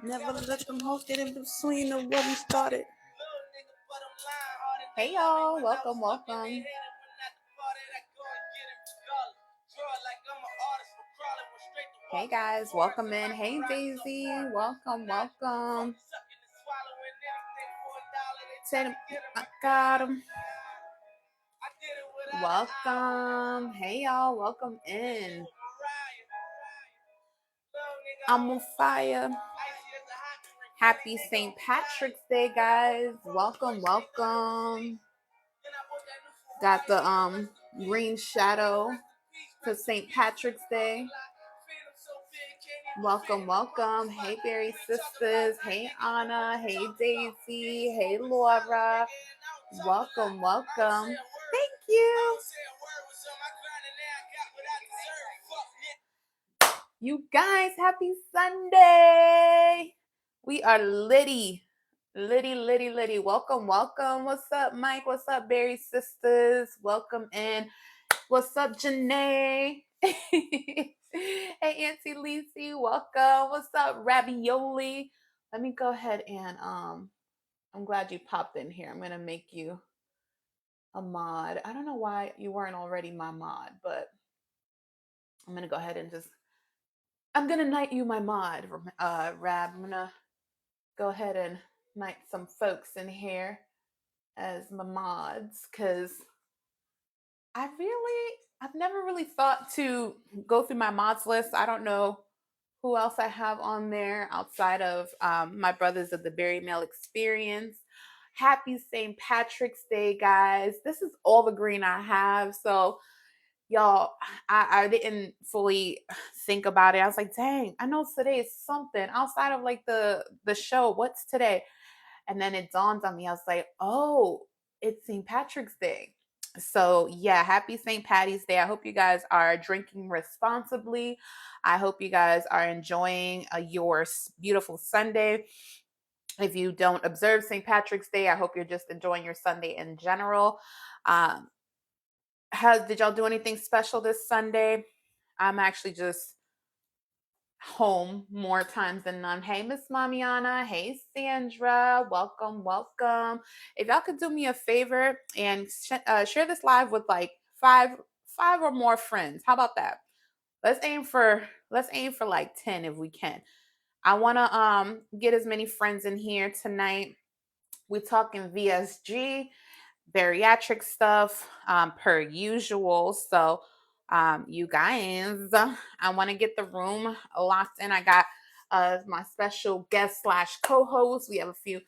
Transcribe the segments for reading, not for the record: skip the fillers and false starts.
Never let them hoes get in between of what we started. Hey y'all, welcome. Hey guys, welcome in. Hey Daisy, welcome. I got him. Welcome. Hey y'all, welcome in. I'm on fire. Happy St. Patrick's Day, guys. Welcome. Got the green shadow for St. Patrick's Day. Welcome. Hey Bari sisters. Hey Anna. Hey Daisy. Hey Laura. Welcome. Thank you. You guys, happy Sunday. We are litty. Welcome. What's up, Mike? What's up, Bari sisters? Welcome in. What's up, Janae? Hey, Auntie Lisi, welcome. What's up, Ravioli? Let me go ahead and I'm glad you popped in here. I'm gonna make you a mod. I don't know why you weren't already my mod, but I'm gonna go ahead and I'm gonna knight you my mod, Rab. I'm gonna go ahead and knight some folks in here as my mods, because I've never really thought to go through my mods list. I don't know who else I have on there outside of my brothers of the Bari Male Experience. Happy St. Patrick's Day, guys. This is all the green I have. So y'all, I didn't fully think about it. I was like, dang, I know today is something outside of like the show. What's today? And then it dawned on me. I was like, oh, it's St. Patrick's Day. So yeah, happy St. Patty's Day. I hope you guys are drinking responsibly. I hope you guys are enjoying your beautiful Sunday. If you don't observe St. Patrick's Day, I hope you're just enjoying your Sunday in general. Did y'all do anything special this Sunday? I'm actually just home more times than none. Hey, Miss Mamiana. Hey, Sandra. Welcome. If y'all could do me a favor and share this live with like five or more friends. How about that? Let's aim for like 10 if we can. I want to get as many friends in here tonight. We're talking VSG, bariatric stuff, per usual. So you guys, I want to get the room locked in. I got my special guest / co-host. We have a few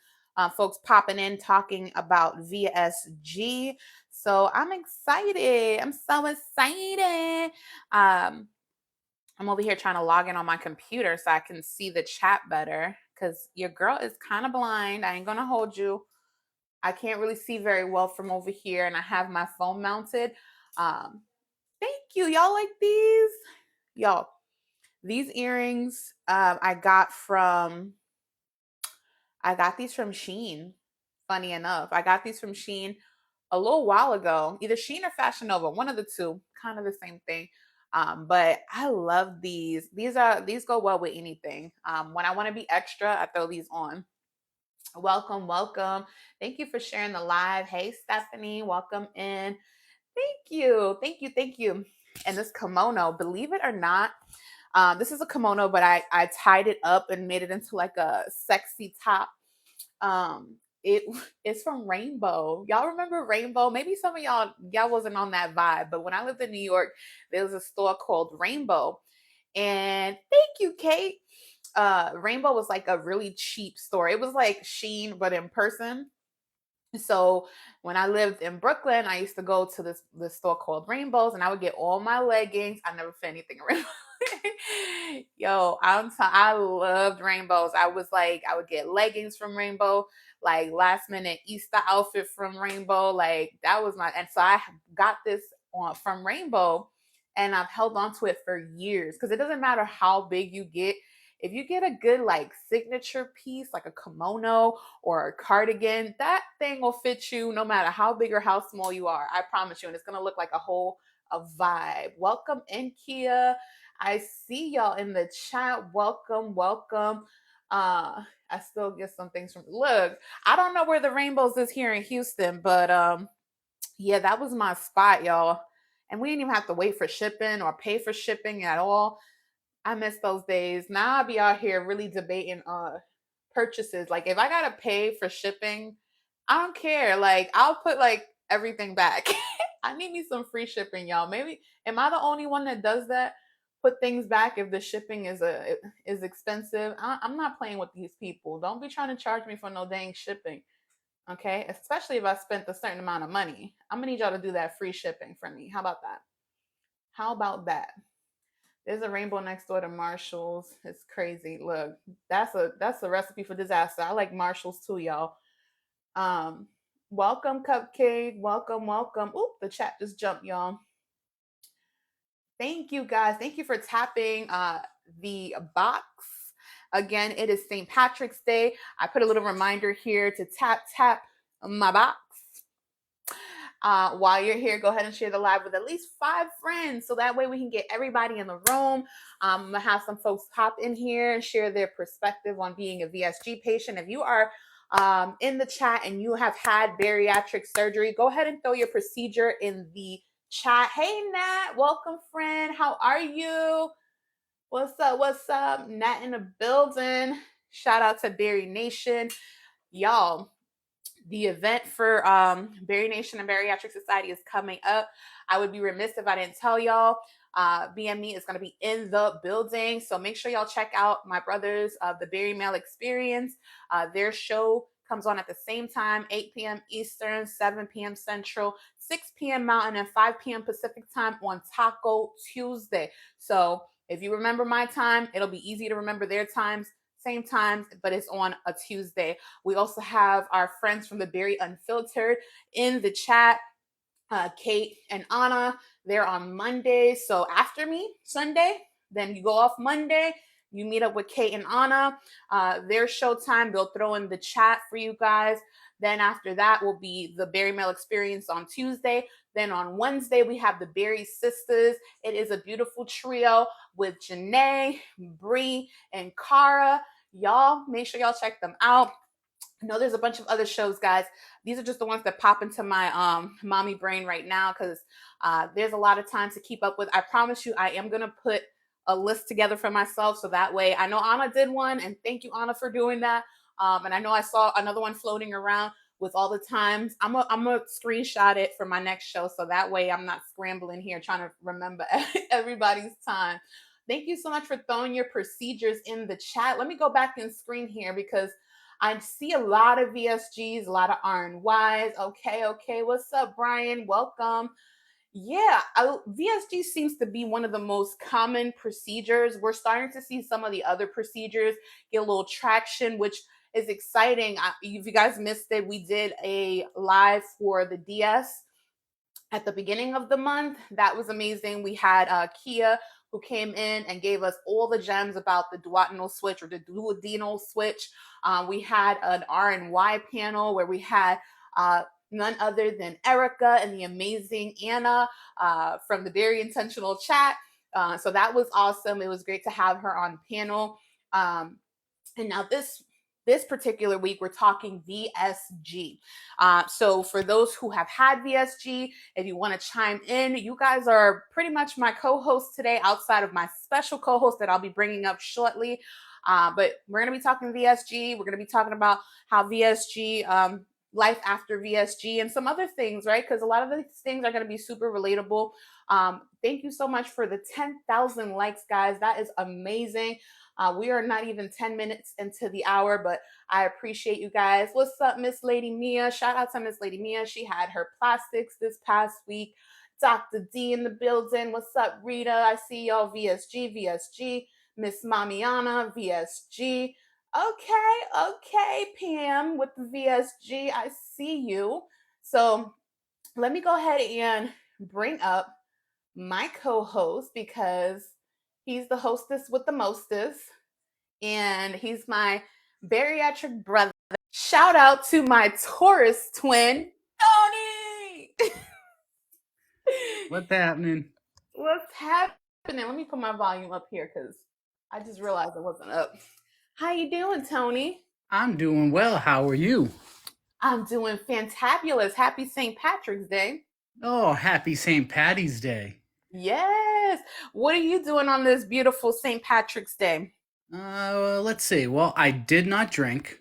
folks popping in talking about VSG. So I'm excited. I'm so excited. I'm over here trying to log in on my computer so I can see the chat better, because your girl is kind of blind. I ain't going to hold you. I can't really see very well from over here, and I have my phone mounted. Thank you. Y'all like these? Y'all, these earrings I got these from Shein. Funny enough, I got these from Shein a little while ago, either Shein or Fashion Nova, one of the two, kind of the same thing. But I love these. These go well with anything. When I want to be extra, I throw these on. Welcome. Thank you for sharing the live. Hey, Stephanie, welcome in. Thank you. And this kimono, believe it or not, this is a kimono, but I tied it up and made it into like a sexy top. It's from Rainbow. Y'all remember Rainbow? Maybe some of y'all wasn't on that vibe, but when I lived in New York, there was a store called Rainbow. And thank you, Kate. Rainbow was like a really cheap store. It was like Shein, but in person. So when I lived in Brooklyn, I used to go to this store called Rainbows, and I would get all my leggings. I never fit anything in Rainbow. Yo, I loved Rainbows. I would get leggings from Rainbow, like last minute Easter outfit from Rainbow. Like that was and so I got this from Rainbow, and I've held on to it for years, because it doesn't matter how big you get. if you get a good like signature piece, like a kimono or a cardigan, that thing will fit you no matter how big or how small you are. I promise you. And it's going to look like a vibe. Welcome in, Kia. I see y'all in the chat. Welcome, welcome. I still get some things from look. I don't know where the rainbows is here in Houston, but yeah, that was my spot, y'all. And we didn't even have to wait for shipping or pay for shipping at all. I miss those days. Now I'll be out here really debating purchases. Like if I gotta pay for shipping, I don't care. Like I'll put like everything back. I need me some free shipping, y'all. Maybe am I the only one that does that? Put things back if the shipping is expensive. I'm not playing with these people. Don't be trying to charge me for no dang shipping. Okay, especially if I spent a certain amount of money. I'm gonna need y'all to do that free shipping for me. How about that? How about that? There's a rainbow next door to Marshalls. It's crazy. Look, that's a recipe for disaster. I like Marshalls too, y'all. Um, welcome, Cupcake. Welcome, welcome. Oop, the chat just jumped, y'all. Thank you guys. Thank you for tapping the box. Again, it is St. Patrick's Day. I put a little reminder here to tap my box. While you're here, go ahead and share the live with at least 5 friends so that way we can get everybody in the room. I'm gonna have some folks pop in here and share their perspective on being a VSG patient. If you are in the chat and you have had bariatric surgery, go ahead and throw your procedure in the chat. Hey, Nat, welcome, friend. How are you? What's up? What's up? Nat in the building. Shout out to Bari Nation. Y'all, the event for Bari Nation and Bariatric Society is coming up. I would be remiss if I didn't tell y'all. BME is going to be in the building. So make sure y'all check out my brothers of the Bari Male Experience. Their show comes on at the same time, 8 p.m. Eastern, 7 p.m. Central, 6 p.m. Mountain, and 5 p.m. Pacific time on Taco Tuesday. So if you remember my time, it'll be easy to remember their times. Same times, but it's on a Tuesday. We also have our friends from the Bari Unfiltered in the chat, Kate and Anna. They're on Monday. So after me, Sunday, then you go off Monday. You meet up with Kate and Anna. Their showtime, they'll throw in the chat for you guys. Then after that will be the Bari Male Experience on Tuesday. Then on Wednesday, we have the Bari Sisters. It is a beautiful trio with Janae, Bree, and Cara. Y'all, make sure y'all check them out. I know there's a bunch of other shows, guys. These are just the ones that pop into my mommy brain right now because there's a lot of time to keep up with. I promise you, I am gonna put a list together for myself so that way I know Anna did one, and thank you, Anna, for doing that. And I know I saw another one floating around with all the times. I'm gonna screenshot it for my next show so that way I'm not scrambling here trying to remember everybody's time. Thank you so much for throwing your procedures in the chat. Let me go back and screen here because I see a lot of VSGs, a lot of RNYs. Okay. What's up, Brian? Welcome. Yeah, VSG seems to be one of the most common procedures. We're starting to see some of the other procedures get a little traction, which is exciting. If you guys missed it, we did a live for the DS at the beginning of the month. That was amazing. We had Kia who came in and gave us all the gems about the duodenal switch or the duodenal switch. We had an R&Y panel where we had none other than Erica and the amazing Anna from the Very Intentional Chat. So that was awesome. It was great to have her on panel. And now this particular week, we're talking VSG. So for those who have had VSG, if you want to chime in, you guys are pretty much my co-host today outside of my special co-host that I'll be bringing up shortly. But we're going to be talking VSG. We're going to be talking about how VSG, life after VSG, and some other things, right? Because a lot of these things are going to be super relatable. Thank you so much for the 10,000 likes, guys. That is amazing. We are not even 10 minutes into the hour, but I appreciate you guys. What's up, Miss Lady Mia? Shout out to Miss Lady Mia. She had her plastics this past week. Dr. D in the building. What's up, Rita? I see y'all. VSG. Miss Mamiana, VSG. Okay, Pam with the VSG. I see you. So let me go ahead and bring up my co-host because he's the hostess with the mostest. and he's my bariatric brother. Shout out to my Taurus twin, Tony. What's happening? What's happening? Let me put my volume up here because I just realized it wasn't up. How you doing, Tony? I'm doing well. How are you? I'm doing fantabulous. Happy St. Patrick's Day. Oh, happy St. Patty's Day. Yes. What are you doing on this beautiful St. Patrick's Day? Let's see. Well, I did not drink,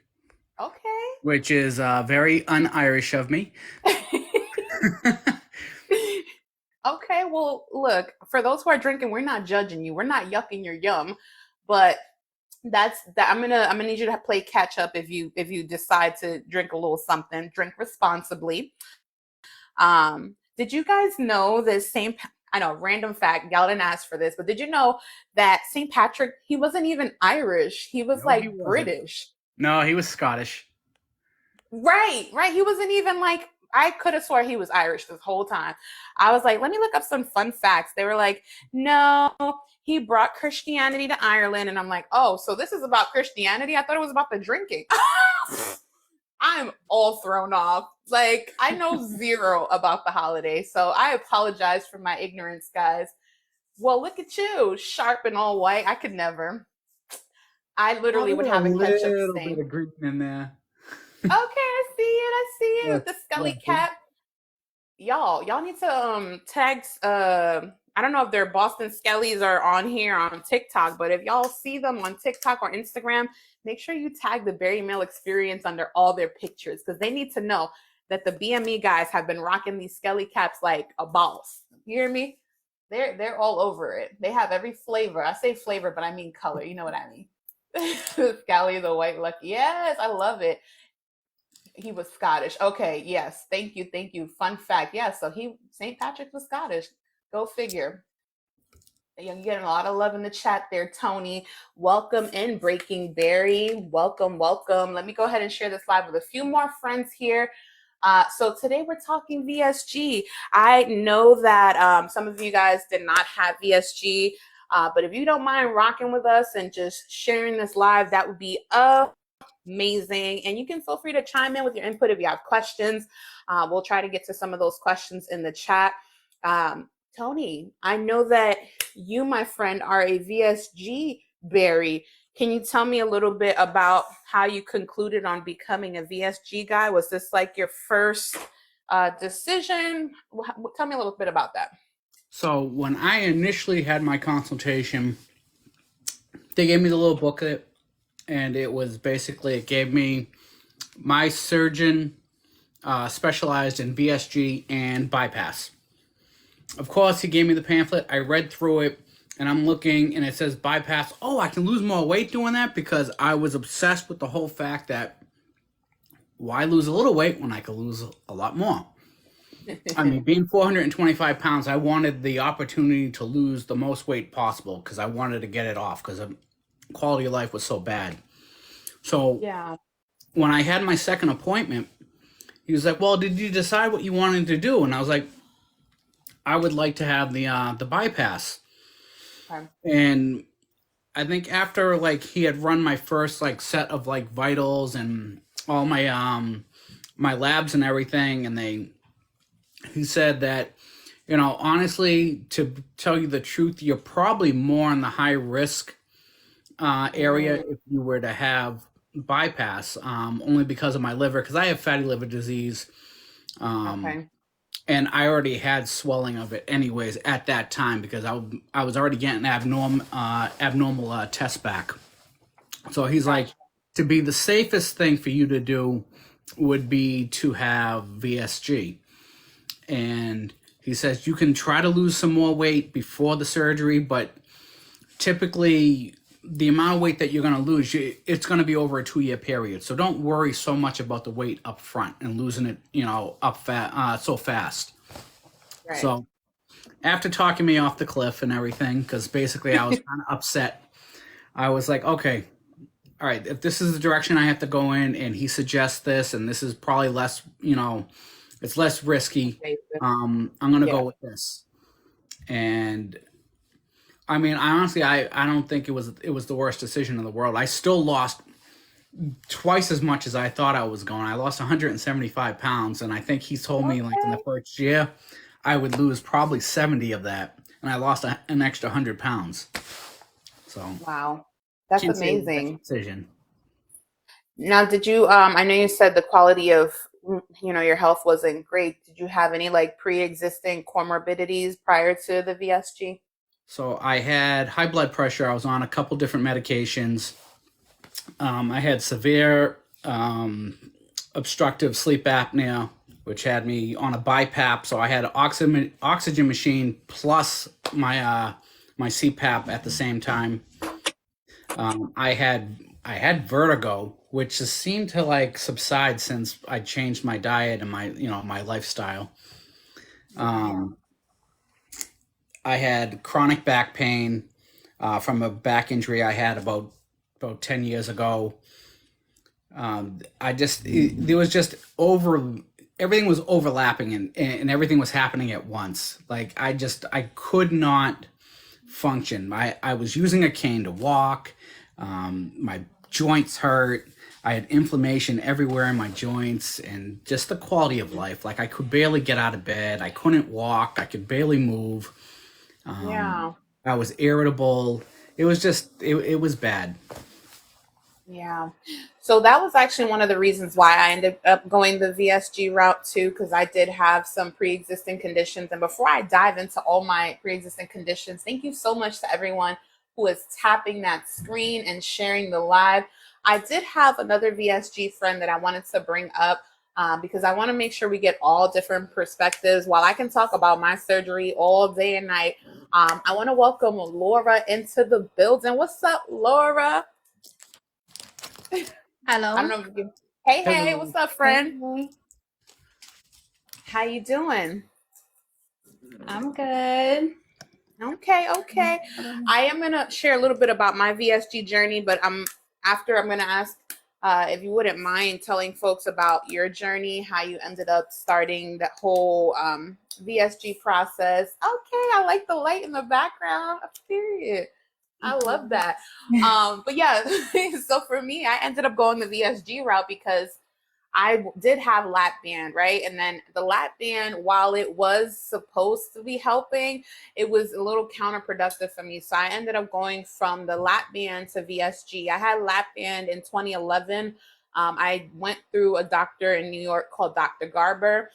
Okay. which is very un-Irish of me. Okay, well, look, for those who are drinking, we're not judging you. We're not yucking your yum, but that's that I'm gonna need you to play catch up if you decide to drink a little something. Drink responsibly. Did you guys know this same? I know, random fact. Y'all didn't ask for this, but did you know that St. Patrick? He wasn't even Irish. He was No, he like wasn't. British. No, he was Scottish. Right, right. He wasn't even like I could have swore he was Irish this whole time. I was like, let me look up some fun facts. They were like, no, he brought Christianity to Ireland, and I'm like, oh, so this is about Christianity? I thought it was about the drinking. I'm all thrown off. Like, I know zero about the holiday, so I apologize for my ignorance, guys. Well, look at you, sharp and all white. I could never. I Oh, literally would there's a have a ketchup little bit stain. of green in there. Okay, I see it. I see it. Look, The scully look. cap. Y'all need to tag I don't know if their Boston Skellies are on here on TikTok, but if y'all see them on TikTok or Instagram, make sure you tag the Berry Mail Experience under all their pictures because they need to know that the BME guys have been rocking these Skelly caps like a boss. You hear me? They're all over it. They have every flavor. I say flavor, but I mean color. You know what I mean? Skelly the white lucky. Yes, I love it. He was Scottish. Okay, yes. Thank you. Thank you. Fun fact. Yes, so he St. Patrick was Scottish. Go figure. You're getting a lot of love in the chat there, Tony. Welcome in, Breaking Berry. Welcome, welcome. Let me go ahead and share this live with a few more friends here. So today we're talking VSG. I know that some of you guys did not have VSG, but if you don't mind rocking with us and just sharing this live, that would be amazing. And you can feel free to chime in with your input if you have questions. We'll try to get to some of those questions in the chat. Tony, I know that you, my friend, are a VSG Barry. Can you tell me a little bit about how you concluded on becoming a VSG guy? Was this like your first decision? Tell me a little bit about that. So when I initially had my consultation, they gave me the little booklet, and it gave me my surgeon specialized in VSG and bypass. Of course, he gave me the pamphlet. I read through it, and I'm looking, and it says bypass. Oh, I can lose more weight doing that because I was obsessed with the whole fact that why lose a little weight when I could lose a lot more? I mean, being 425 pounds, I wanted the opportunity to lose the most weight possible because I wanted to get it off because the quality of life was so bad. So Yeah. when I had my second appointment, he was like, "Well, did you decide what you wanted to do?" And I was like, "I would like to have the bypass." Okay. And I think after like he had run my first like set of like vitals and all my labs and everything, and he said that, honestly, to tell you the truth, you're probably more in the high risk area Mm, if you were to have bypass, only because of my liver, because I have fatty liver disease, um, okay. and I already had swelling of it anyways at that time because I was already getting abnormal tests back. So he's like, Gotcha. to be the safest thing for you to do would be to have VSG. And he says you can try to lose some more weight before the surgery, but typically the amount of weight that you're going to lose, it's going to be over a 2-year period. So don't worry so much about the weight up front and losing it, so fast. Right. So after talking me off the cliff and everything, because basically I was kind of upset, I was like, okay, all right, if this is the direction I have to go in, and he suggests this, and this is probably less, it's less risky. Basic. I'm gonna Yeah. go with this. And I mean, honestly, I don't think it was the worst decision in the world. I still lost twice as much as I thought I was going. I lost 175 pounds, and I think he told me like in the Okay. first year I would lose probably 70 of that, and I lost an extra 100 pounds. So Wow. That's can't say it was the best amazing. decision. Now, did you I know you said the quality of your health wasn't great. Did you have any like pre-existing comorbidities prior to the VSG? So I had high blood pressure. I was on a couple different medications. I had severe obstructive sleep apnea, which had me on a BiPAP. So I had an oxygen machine plus my CPAP at the same time. I had vertigo, which has seemed to like subside since I changed my diet and my lifestyle. Yeah. Um, I had chronic back pain from a back injury I had about 10 years ago. There was just everything was overlapping and everything was happening at once. Like I could not function. I was using a cane to walk. My joints hurt. I had inflammation everywhere in my joints and just the quality of life. Like I could barely get out of bed. I couldn't walk. I could barely move. Um, Yeah. I was irritable. It was bad. Yeah. So that was actually one of the reasons why I ended up going the VSG route too, because I did have some pre-existing conditions. And before I dive into all my pre-existing conditions, thank you so much to everyone who is tapping that screen and sharing the live. I did have another VSG friend that I wanted to bring up because I want to make sure we get all different perspectives. While I can talk about my surgery all day and night, I want to welcome Laura into the building. What's up, Laura? I don't Hello. know if you. Hey, hey, Hello. what's up, friend? Hey, How you doing? I'm good. Okay, okay. I am gonna share a little bit about my VSG journey, but I'm gonna ask if you wouldn't mind telling folks about your journey, how you ended up starting that whole VSG process. Okay, I like the light in the background. Period. I love that. But yeah, so for me, I ended up going the VSG route because I did have lap band, right? And then the lap band, while it was supposed to be helping, it was a little counterproductive for me. So I ended up going from the lap band to VSG. I had lap band in 2011. I went through a doctor in New York called Dr. Garber.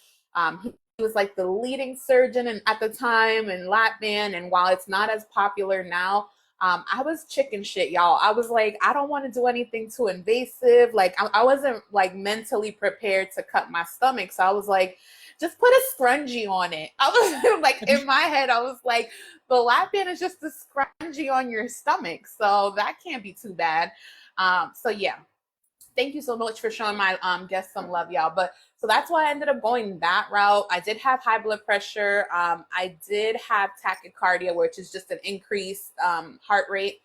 He was like the leading surgeon at the time in lap band. And while it's not as popular now, I was chicken shit, y'all. I was like, I don't want to do anything too invasive. Like, I wasn't like mentally prepared to cut my stomach. So I was like, just put a scrunchie on it. I was like, in my head, I was like, the lap band is just a scrunchie on your stomach. So that can't be too bad. So yeah, thank you so much for showing my guests some love, y'all. But so that's why I ended up going that route. I did have high blood pressure. I did have tachycardia, which is just an increased heart rate.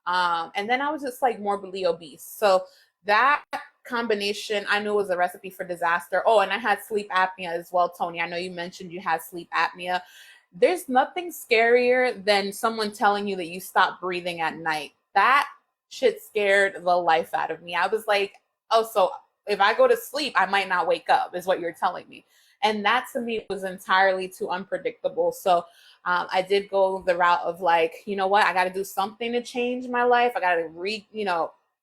And then I was just like morbidly obese. So that combination, I knew was a recipe for disaster. Oh, and I had sleep apnea as well, Tony. I know you mentioned you had sleep apnea. There's nothing scarier than someone telling you that you stop breathing at night. That shit scared the life out of me. I was like, oh, so if I go to sleep, I might not wake up, is what you're telling me. And that to me was entirely too unpredictable. So I did go the route of like, you know what, I got to do something to change my life. I got to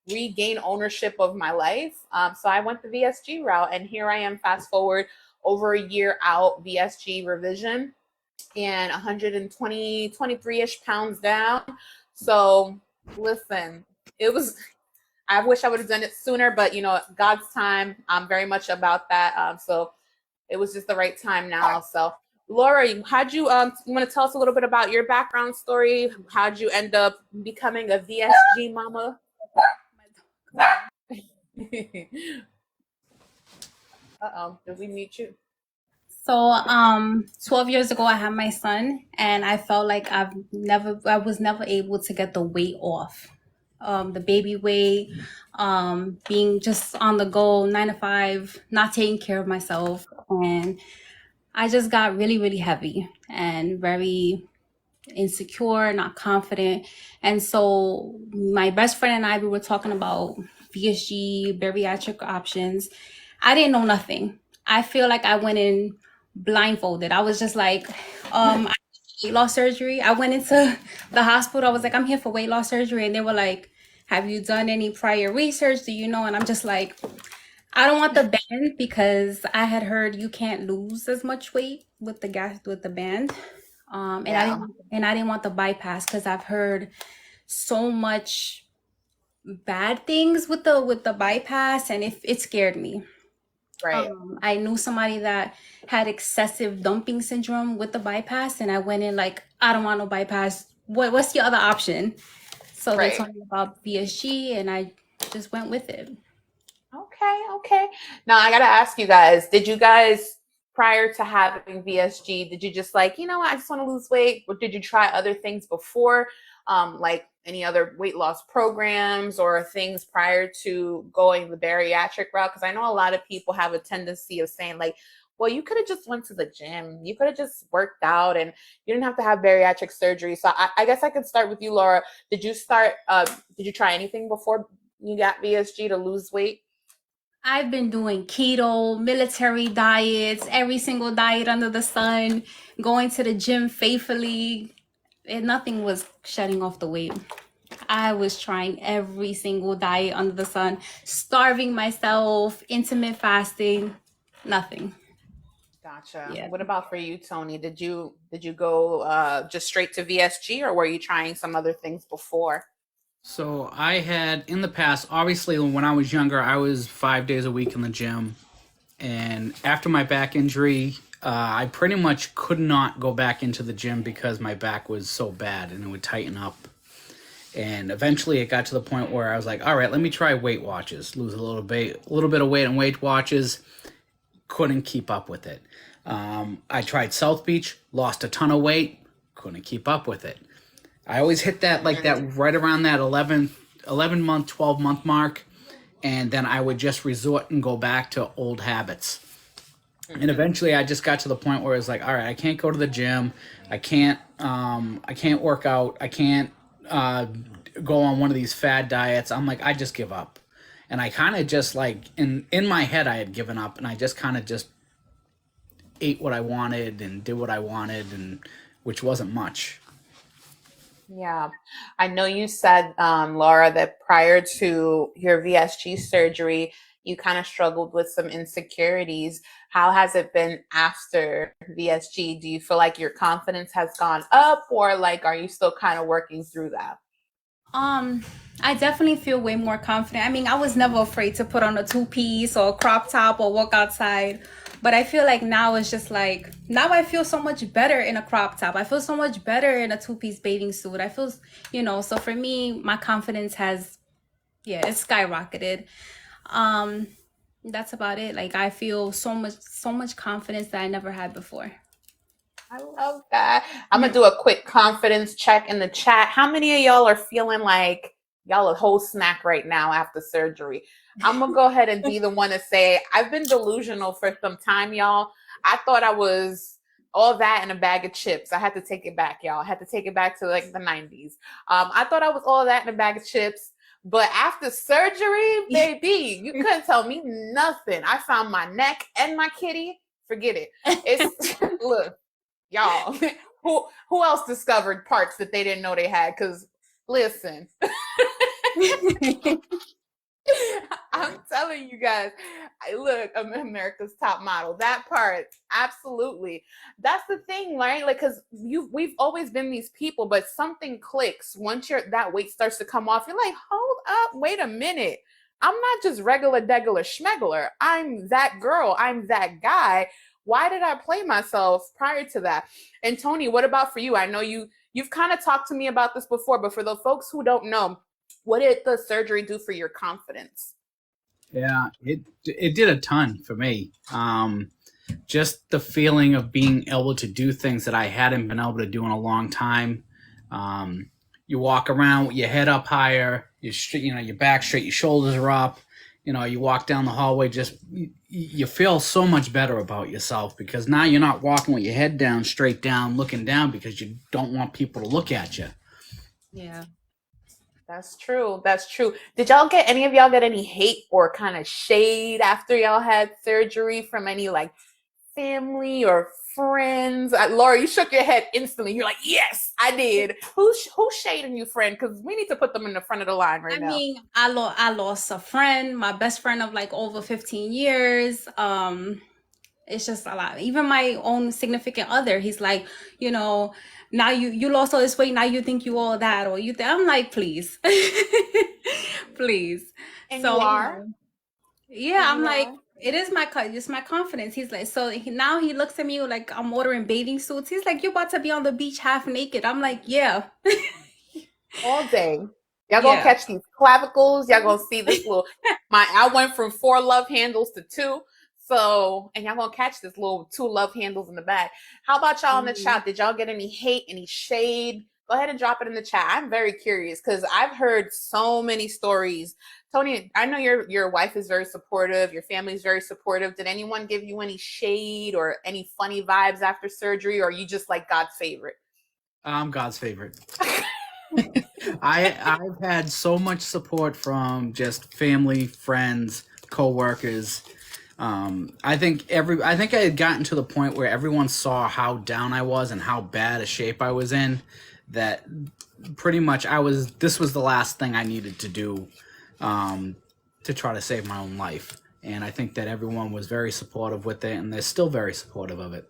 regain ownership of my life. So I went the VSG route, and here I am. Fast forward over a year out, VSG revision, and 120, 23-ish pounds down. So listen, it was, I wish I would have done it sooner, but God's time, I'm very much about that. So it was just the right time now. So Laura, how'd you want to tell us a little bit about your background story? How'd you end up becoming a VSG mama? Uh-oh, did we meet you? So, 12 years ago, I had my son, and I felt like I was never able to get the weight off. The baby weight, being just on the go, 9 to 5, not taking care of myself. And I just got really, really heavy and very insecure, not confident. And so my best friend and I, we were talking about VSG, bariatric options. I didn't know nothing. I feel like I went in blindfolded. I was just like, I weight loss surgery. I went into the hospital. I was like, I'm here for weight loss surgery. And they were like, have you done any prior research? Do you know? And I'm just like, I don't want the band because I had heard you can't lose as much weight with the band. Yeah. And I didn't want the bypass because I've heard so much bad things with the bypass, and it scared me. Right. I knew somebody that had excessive dumping syndrome with the bypass, and I went in like, I don't want no bypass. What's the other option? So they Right. told me about VSG, and I just went with it. Okay. Now I gotta ask you guys, did you guys, prior to having VSG, did you just like, you know what, I just want to lose weight? Or did you try other things before? Like any other weight loss programs or things prior to going the bariatric route? Because I know a lot of people have a tendency of saying like, well, you could have just went to the gym. You could have just worked out and you didn't have to have bariatric surgery. So I guess I could start with you, Laura. Did you try anything before you got VSG to lose weight? I've been doing keto, military diets, every single diet under the sun, going to the gym faithfully, and nothing was shutting off the weight. I was trying every single diet under the sun, starving myself, intermittent fasting, nothing. Gotcha. Yeah. What about for you, Tony? Did you go just straight to VSG or were you trying some other things before? So I had in the past, obviously when I was younger, I was 5 days a week in the gym. And after my back injury, I pretty much could not go back into the gym because my back was so bad and it would tighten up. And eventually it got to the point where I was like, all right, let me try Weight Watchers, lose a little bit of weight on Weight Watchers. Couldn't keep up with it. I tried South Beach, lost a ton of weight, couldn't keep up with it. I always hit that like that right around that 11 month, 12-month mark. And then I would just resort and go back to old habits. And eventually I just got to the point where it's like, all right, I can't go to the gym. I can't work out. I can't go on one of these fad diets. I'm like, I just give up. And I kind of just like, in my head, I had given up and I just kind of just ate what I wanted and did what I wanted, and which wasn't much. Yeah. I know you said, Laura, that prior to your VSG surgery, you kind of struggled with some insecurities. How has it been after VSG? Do you feel like your confidence has gone up or like are you still kind of working through that? Um, I definitely feel way more confident. I mean, I was never afraid to put on a two-piece or a crop top or walk outside. But I feel like now it's just like, now I feel so much better in a crop top. I feel so much better in a two-piece bathing suit. I feel, so for me, my confidence has, yeah, it's skyrocketed. Um, that's about it. Like I feel so much confidence that I never had before. I love that. I'm gonna do a quick confidence check in the chat. How many of y'all are feeling like y'all a whole snack right now after surgery? I'm gonna go ahead and be the one to say I've been delusional for some time, y'all. I thought I was all that in a bag of chips. I had to take it back, y'all. I had to take it back to like the 90s. I thought I was all that in a bag of chips. But after surgery, baby, you couldn't tell me nothing. I found my neck and my kitty. Forget it. It's look, y'all. Who else discovered parts that they didn't know they had? Because listen, I'm telling you guys, look, I'm America's top model. That part, absolutely. That's the thing, right? Like, because we've always been these people, but something clicks once that weight starts to come off. You're like, hold up, wait a minute. I'm not just regular, degular, schmegular. I'm that girl. I'm that guy. Why did I play myself prior to that? And Tony, what about for you? I know you've kind of talked to me about this before, but for the folks who don't know, what did the surgery do for your confidence? Yeah, it did a ton for me. Just the feeling of being able to do things that I hadn't been able to do in a long time. You walk around with your head up higher, your back straight, your shoulders are up. you walk down the hallway, just you feel so much better about yourself because now you're not walking with your head down, straight down, looking down because you don't want people to look at you. Yeah. That's true. That's true. Did y'all get any of y'all get any hate or kind of shade after y'all had surgery from any like family or friends? Laura, you shook your head instantly. You're like, yes, I did. Who's shading you, friend? Because we need to put them in the front of the line right I now. mean, I lost a friend, my best friend of like over 15 years. It's just a lot. Even my own significant other, he's like, now you lost all this weight, now you think you all that, or I'm like, please. Please. And So, you are. yeah, And I'm you like, are. it's my confidence. He's like, so now he looks at me like I'm ordering bathing suits. He's like, you're about to be on the beach half naked. I'm like, yeah. All day. Y'all gonna Yeah. catch these clavicles. Y'all gonna see this little. I went from 4 love handles to 2. So, and y'all gonna catch this little 2 love handles in the back. How about y'all in the Mhm. chat? Did y'all get any hate, any shade? Go ahead and drop it in the chat. I'm very curious because I've heard so many stories. Tony, I know your wife is very supportive. Your family is very supportive. Did anyone give you any shade or any funny vibes after surgery, or are you just like God's favorite? I'm God's favorite. I've had so much support from just family, friends, coworkers. I think I had gotten to the point where everyone saw how down I was and how bad a shape I was in. That pretty much this was the last thing I needed to do to try to save my own life. And I think that everyone was very supportive with it, and they're still very supportive of it.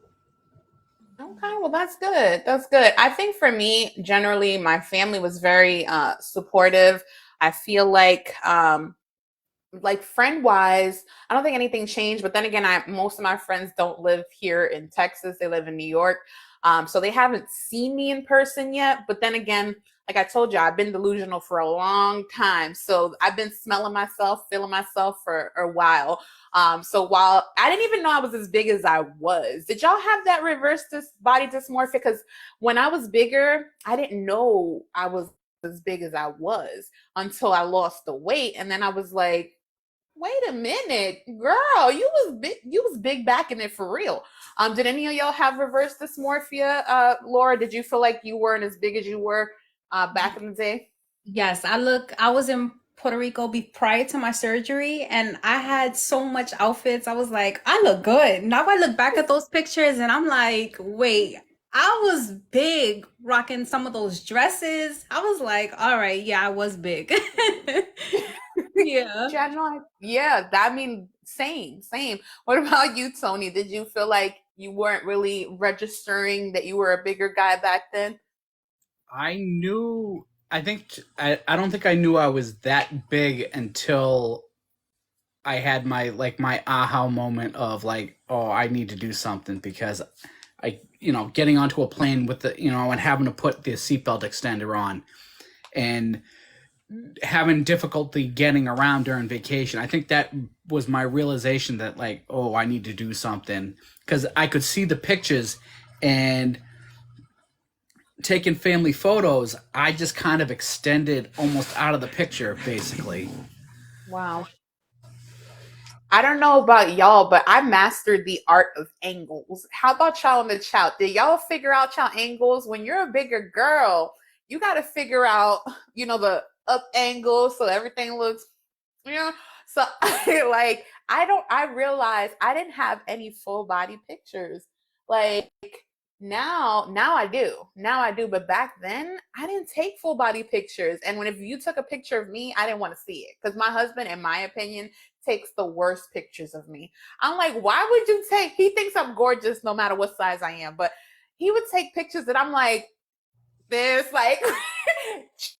Okay, well that's good. That's good. I think for me, generally, my family was very supportive. I feel like friend wise, I don't think anything changed. But then again, most of my friends don't live here in Texas. They live in New York. So they haven't seen me in person yet. But then again, like I told you, I've been delusional for a long time. So I've been smelling myself, feeling myself for a while. So while I didn't even know I was as big as I was, did y'all have that reverse body dysmorphia? Because when I was bigger, I didn't know I was as big as I was until I lost the weight. And then I was like, wait a minute, girl, you was big back in it for real. Did any of y'all have reverse dysmorphia? Laura, did you feel like you weren't as big as you were back in the day? Yes, I was in Puerto Rico prior to my surgery, and I had so much outfits. I was like, I look good. Now I look back at those pictures and I'm like, wait, I was big rocking some of those dresses. I was like, all right, yeah, I was big. Yeah. Yeah, no, yeah, I mean, same. What about you, Tony? Did you feel like you weren't really registering that you were a bigger guy back then? I don't think I knew I was that big until I had my aha moment of like, oh, I need to do something because getting onto a plane with and having to put the seatbelt extender on and having difficulty getting around during vacation. I think that was my realization that like, oh, I need to do something because I could see the pictures and taking family photos. I just kind of extended almost out of the picture, basically. Wow. I don't know about y'all, but I mastered the art of angles. How about y'all in the chat? Did y'all figure out y'all angles? When you're a bigger girl, you got to figure out, the up angle so everything looks, you know. So I realized I didn't have any full body pictures. Like now I do. Now I do, but back then I didn't take full body pictures. And if you took a picture of me, I didn't want to see it because my husband, in my opinion, takes the worst pictures of me. I'm like, why would you take? He thinks I'm gorgeous no matter what size I am, but he would take pictures that I'm like this, like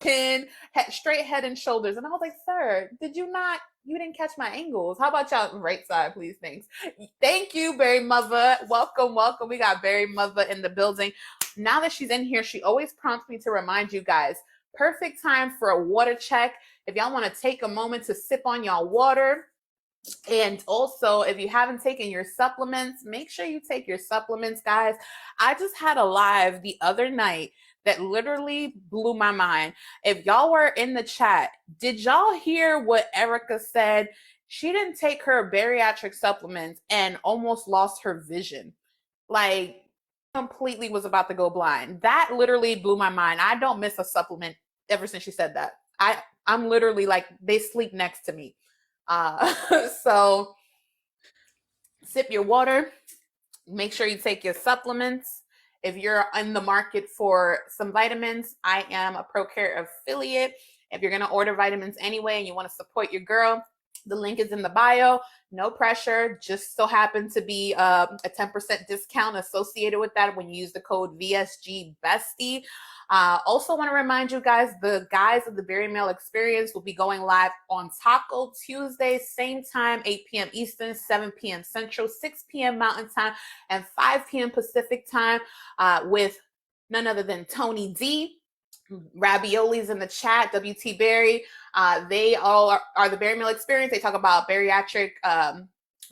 chin, straight head and shoulders, and I was like, sir, you didn't catch my angles. How about y'all right side, please? Thanks. Thank you, Berry Mother. Welcome. We got Berry Mother in the building. Now that she's in here, she always prompts me to remind you guys, perfect time for a water check. If y'all want to take a moment to sip on y'all water. And also, if you haven't taken your supplements, make sure you take your supplements, guys. I just had a live the other night that literally blew my mind. If y'all were in the chat, did y'all hear what Erica said? she didn't take her bariatric supplements and almost lost her vision. Like, completely was about to go blind. That literally blew my mind. I don't miss a supplement ever since she said that. I'm literally like, they sleep next to me. So sip your water. Make sure you take your supplements. If you're in the market for some vitamins, I am a ProCare affiliate. If you're going to order vitamins anyway and you want to support your girl, the link is in the bio. No pressure. Just so happen to be a 10% discount associated with that when you use the code VSG Bestie. Also want to remind you guys, the guys of the Berry Mail Experience will be going live on Taco Tuesday, same time, 8 p.m. Eastern, 7 p.m. Central, 6 p.m. Mountain Time, and 5 p.m. Pacific Time with none other than Tony D. Ravioli's in the chat, WT Berry. They all are the Berry Mail Experience. They talk about bariatric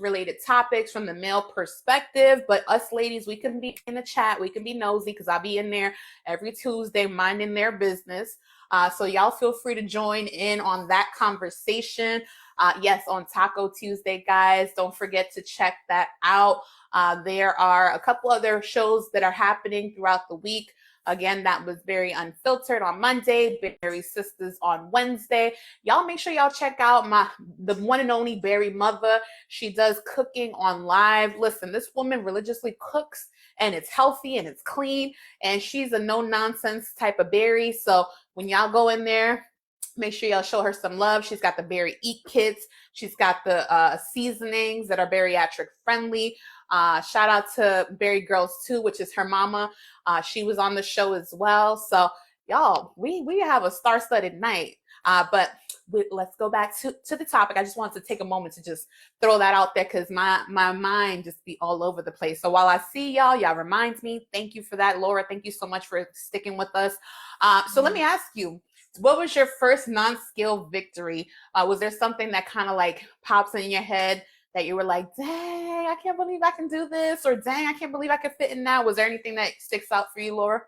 related topics from the male perspective, but us ladies, we can be in the chat, we can be nosy, because I'll be in there every Tuesday minding their business. So y'all feel free to join in on that conversation. Yes, on Taco Tuesday, guys. Don't forget to check that out. There are a couple other shows that are happening throughout the week. Again, that was Berry Unfiltered on Monday, Berry Sisters on Wednesday. Y'all make sure y'all check out the one and only Berry Mother. She does cooking on live. Listen, this woman religiously cooks, and it's healthy and it's clean, and she's a no-nonsense type of berry. So when y'all go in there, make sure y'all show her some love. She's got the Berry Eat kits. She's got the seasonings that are bariatric friendly. Shout out to Berry Girls 2, which is her mama. She was on the show as well. So y'all, we have a star-studded night. But let's go back to the topic. I just wanted to take a moment to just throw that out there, because my mind just be all over the place. So while I see y'all reminds me. Thank you for that, Laura. Thank you so much for sticking with us. So let me ask you, what was your first non-skill victory? Was there something that kind of like pops in your head that you were like, dang, I can't believe I can do this, or dang, I can't believe I can fit in now? Was there anything that sticks out for you, Laura?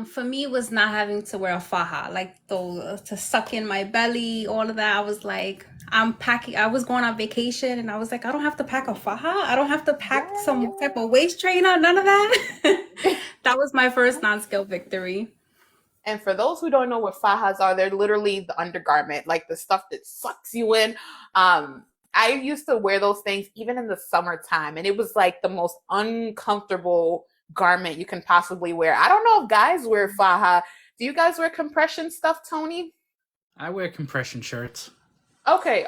For me, it was not having to wear a faja, like to suck in my belly, all of that. I was like, I'm packing. I was going on vacation, and I was like, I don't have to pack a faja. I don't have to pack some type of waist trainer. None of that. That was my first non-skill victory. And for those who don't know what fajas are, they're literally the undergarment, like the stuff that sucks you in. I used to wear those things even in the summertime, and it was like the most uncomfortable garment you can possibly wear. I don't know if guys wear faja. Do you guys wear compression stuff, Tony? I wear compression shirts. Okay.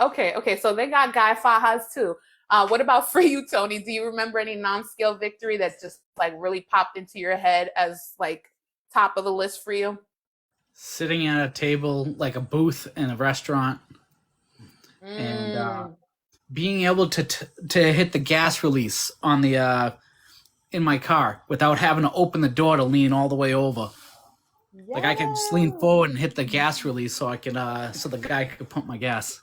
So they got guy fajas too. What about for you, Tony? Do you remember any non-skill victory that just like really popped into your head as like top of the list for you? Sitting at a table, like a booth in a restaurant, and being able to hit the gas release on the in my car without having to open the door to lean all the way over. Yes. Like I could just lean forward and hit the gas release so I could so the guy could pump my gas.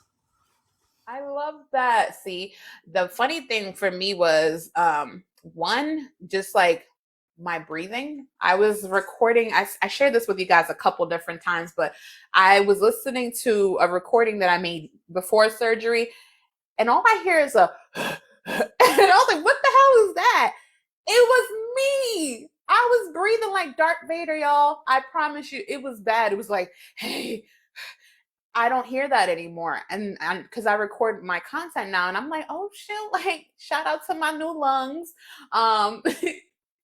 I love that. See, the funny thing for me was one, just like my breathing. I was recording, I shared this with you guys a couple different times, but I was listening to a recording that I made before surgery, and all I hear is a and I was like, what the hell is that? It was me. I was breathing like Darth Vader, y'all. I promise you, it was bad. It was like, hey, I don't hear that anymore. And because I record my content now, and I'm like, oh shit, like shout out to my new lungs.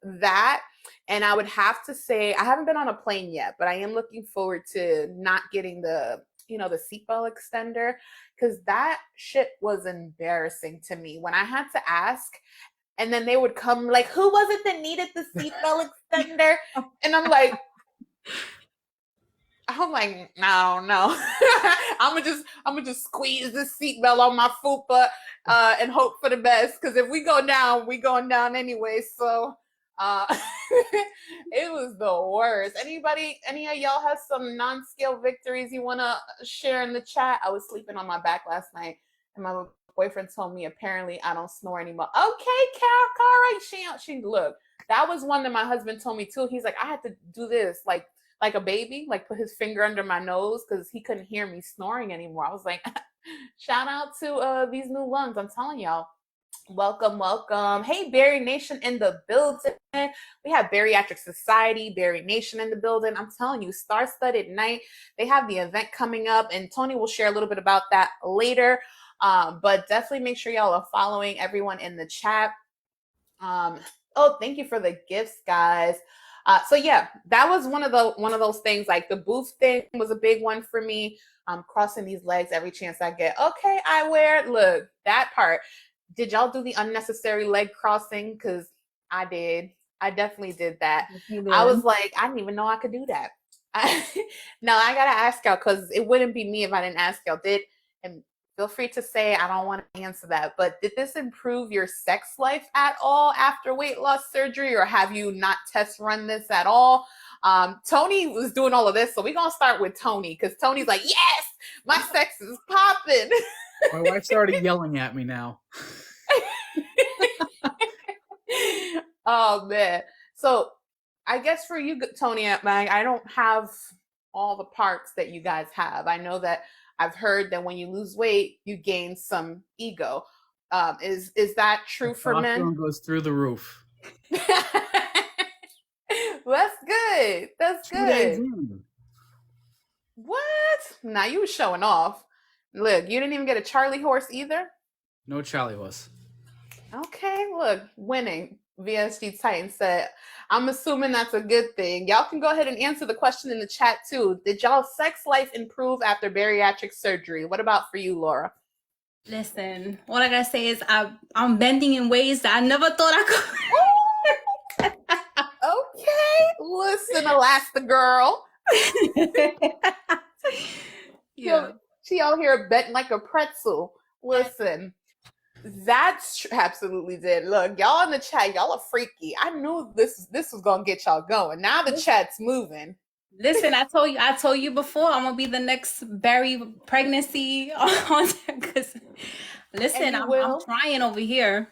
That, and I would have to say, I haven't been on a plane yet, but I am looking forward to not getting the seatbelt extender, because that shit was embarrassing to me when I had to ask. And then they would come like, who was it that needed the seatbelt extender? And I'm like, no. I'm gonna just squeeze this seatbelt on my fupa and hope for the best. Because if we go down, we going down anyway. So it was the worst. Any of y'all have some non-scale victories you wanna share in the chat? I was sleeping on my back last night, and my boyfriend told me apparently I don't snore anymore. Okay, Cara, she look. That was one that my husband told me too. He's like, I had to do this like a baby, like put his finger under my nose because he couldn't hear me snoring anymore. I was like, Shout out to these new lungs. I'm telling y'all. Welcome, welcome. Hey, Berry Nation in the building. We have Bariatric Society, Berry Nation in the building. I'm telling you, Star Studded Night. They have the event coming up, and Tony will share a little bit about that later. But definitely make sure y'all are following everyone in the chat. Oh, thank you for the gifts, guys. So yeah, that was one of those things. Like the booth thing was a big one for me. Crossing these legs every chance I get. Okay, I wear it. Look, that part. Did y'all do the unnecessary leg crossing? Because I did. I definitely did that. I was like, I didn't even know I could do that. No, I gotta ask y'all because it wouldn't be me if I didn't ask y'all. And feel free to say I don't want to answer that, but did this improve your sex life at all after weight loss surgery, or have you not test run this at all? Tony was doing all of this, so we're gonna start with Tony because Tony's like, yes, my sex is popping. My wife's already yelling at me now. Oh man. So I guess for you, Tony, I don't have all the parts that you guys have. I know that I've heard that when you lose weight, you gain some ego. Is that true for men? Goes through the roof. That's good. That's 2 days good. in. What? Now you were showing off. Look, you didn't even get a Charlie horse either? No Charlie horse. Okay, look, winning. VSG Titan said, I'm assuming that's a good thing. Y'all can go ahead and answer the question in the chat too. Did y'all sex life improve after bariatric surgery? What about for you, Laura? Listen, all I gotta say is I'm bending in ways that I never thought I could. Okay, listen, Elastigirl. Yeah. She out here betting like a pretzel. Listen. That's absolutely did. Look, y'all in the chat, y'all are freaky. I knew this was gonna get y'all going. Now the chat's moving. Listen, I told you before, I'm gonna be the next Barry pregnancy because listen, I'm trying over here.